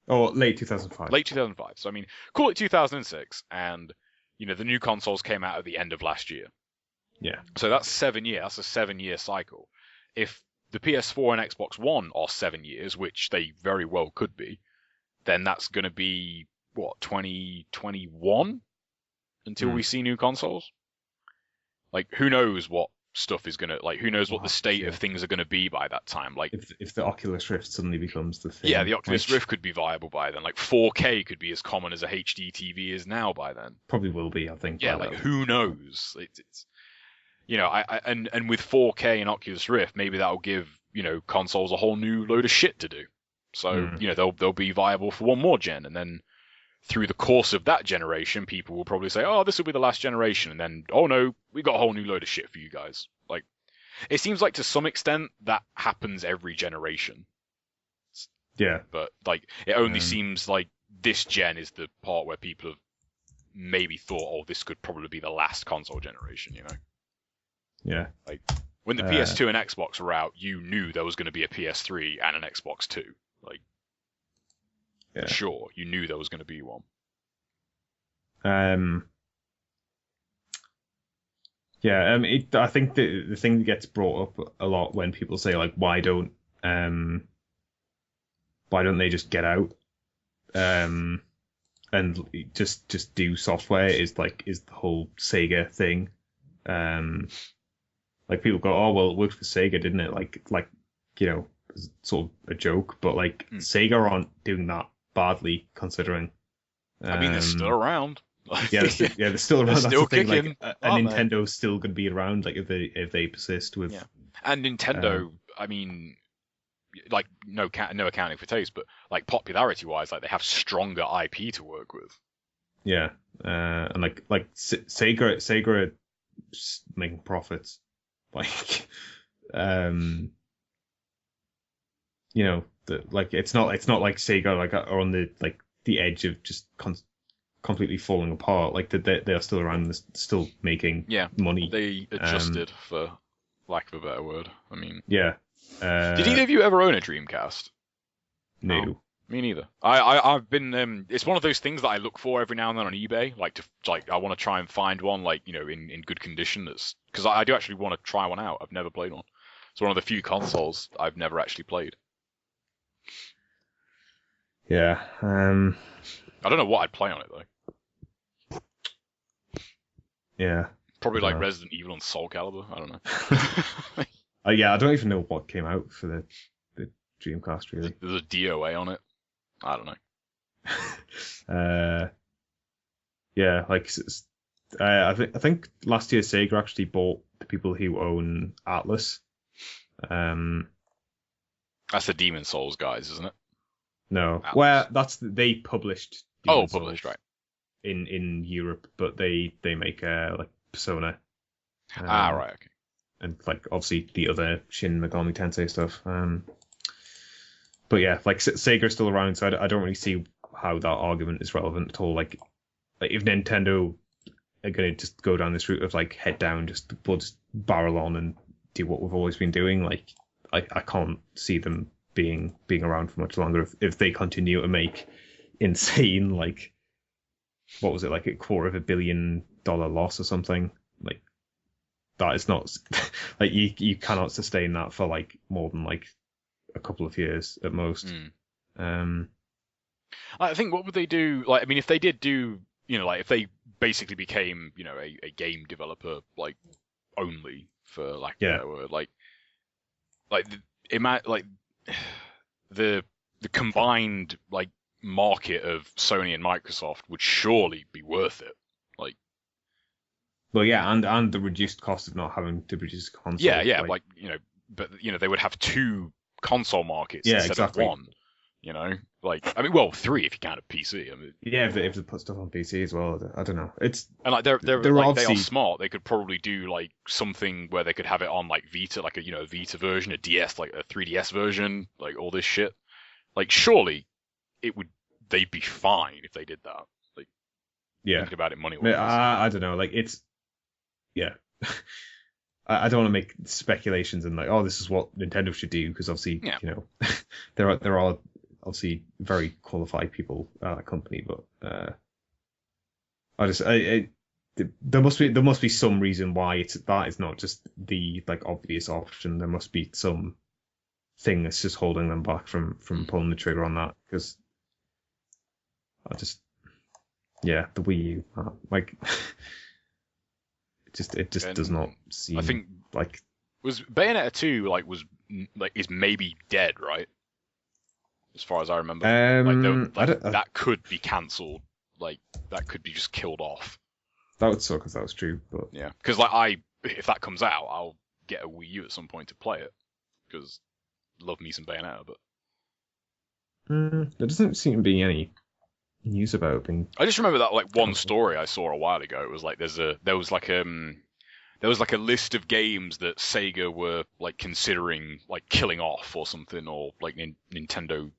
Or late 2005. Late 2005. So I mean, call it 2006, and you know, the new consoles came out at the end of last year. Yeah. So that's 7 years. That's a 7-year cycle. If the PS4 and Xbox One are 7 years, which they very well could be, then that's going to be what, 2021 until we see new consoles. Like, who knows what stuff is gonna, like, who knows what the state of things are gonna be by that time. Like, if the Oculus Rift suddenly becomes the thing. Yeah, the Oculus Rift could be viable by then. Like 4K could be as common as a HD TV is now by then. Probably will be, I think. Yeah, like who knows? It's you know, and with 4K and Oculus Rift, maybe that'll give, you know, consoles a whole new load of shit to do. So you know, they'll be viable for one more gen, and then through the course of that generation, people will probably say, oh, this will be the last generation. And then, oh no, we got a whole new load of shit for you guys. Like, it seems like to some extent that happens every generation. Yeah. But, like, it only seems like this gen is the part where people have maybe thought, oh, this could probably be the last console generation, you know? Yeah. Like, when the PS2 and Xbox were out, you knew there was going to be a PS3 and an Xbox 2. Like, yeah. Sure, you knew there was going to be one. Yeah, I think the thing that gets brought up a lot when people say, like, why don't they just get out and just do software is the whole Sega thing. Like, people go, oh well, it worked for Sega, didn't it? Like you know, sort of a joke, but like Sega aren't doing that badly considering. I mean, they're still around. They're still around. They're still the kicking. Like, Nintendo's still going to be around, like if they persist with. Yeah. And Nintendo, I mean, like no accounting for taste, but like popularity wise, like they have stronger IP to work with. Yeah, and like Sega are making profits, like you know, like it's not like Sega like are on the edge of just completely falling apart. Like they're still around, and still making money. They adjusted, for lack of a better word. I mean, yeah. Did either of you ever own a Dreamcast? No. Me neither. I've been it's one of those things that I look for every now and then on eBay, I want to try and find one, like, you know, in good condition, that's because I do actually want to try one out. I've never played one. It's one of the few consoles I've never actually played. Yeah. I don't know what I'd play on it though. Yeah. Probably like Resident Evil and Soul Calibur. I don't know. Yeah, I don't even know what came out for the Dreamcast, really. There's a DOA on it. I don't know. Yeah, like I think last year Sega actually bought the people who own Atlas. That's the Demon Souls guys, isn't it? No, Atlas. well, they published. Demon Souls published, right? In Europe, but they make like Persona. Right, okay. And like obviously the other Shin Megami Tensei stuff. But yeah, like Sega's still around, so I don't really see how that argument is relevant at all. Like if Nintendo are going to just go down this route of like head down, we'll just barrel on and do what we've always been doing, like I can't see them being around for much longer if they continue to make insane, like, what was it, like $250 million loss or something. Like, that is not like you cannot sustain that for like more than like a couple of years at most. I think, what would they do? Like, I mean, if they did do, you know, like if they basically became, you know, a game developer, like, only, for lack of a better word, like the combined like market of Sony and Microsoft would surely be worth it. Like, well, yeah, and the reduced cost of not having to produce a console. Yeah, like, you know, but you know, they would have two console markets instead exactly. of one. You know, like I mean, well, 3 if you count a PC. I mean, Yeah, if they put stuff on PC as well, I don't know. It's and like they're they're like they are obviously smart. They could probably do like something where they could have it on like Vita, like a Vita version, a DS, like a 3DS version, like all this shit. Like surely they'd be fine if they did that. Like thinking about it money wise. I don't know. Like it's yeah. I don't want to make speculations and like, oh, this is what Nintendo should do because obviously, there are obviously very qualified people at that company, but there must be some reason why that is not just the like obvious option. There must be some thing that's just holding them back from pulling the trigger on that because the Wii U like. It just does not seem. I think like was Bayonetta 2 is maybe dead, right? As far as I remember, that could be cancelled. Like that could be just killed off. That would suck if that was true, but yeah, because like if that comes out, I'll get a Wii U at some point to play it because love me some Bayonetta, but there doesn't seem to be any news about it being. I just remember that like one story I saw a while ago. It was like there was like a list of games that Sega were like considering like killing off or something, or like Nintendo,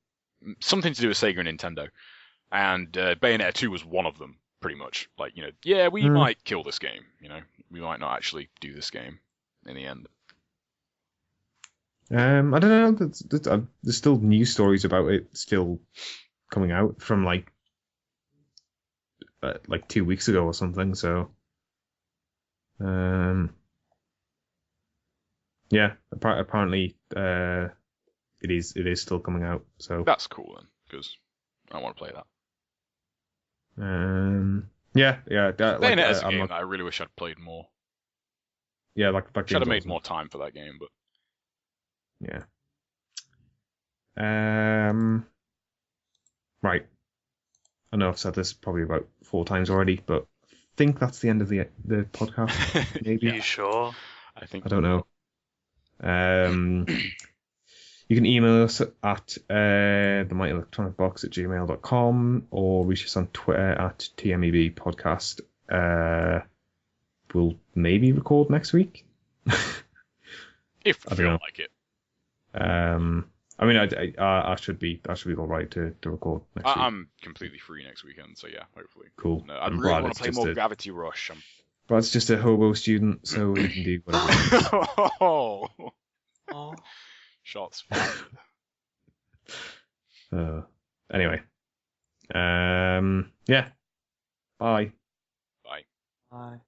something to do with Sega and Nintendo, and Bayonetta 2 was one of them. Pretty much like we might kill this game. We might not actually do this game in the end. I don't know. There's still news stories about it still coming out from like 2 weeks ago or something. So, apparently, it is still coming out. So that's cool then, because I want to play that. Bayonetta's a game that I really wish I'd played more. Yeah, should have made more time for that game, but yeah. Right. I know I've said this probably about 4 times already, but I think that's the end of the podcast. Maybe. Are you sure? I don't know. You can email us at themightyelectronicbox@gmail.com or reach us on Twitter at TMEB Podcast. We'll maybe record next week. If we feel like it. I mean, I should be all right to record next week. I'm completely free next weekend, so yeah, hopefully. Cool. No, I really want to play more Gravity Rush. Brad's just a hobo student, so he can do whatever. Oh. Shots fired. Anyway. Yeah. Bye. Bye. Bye.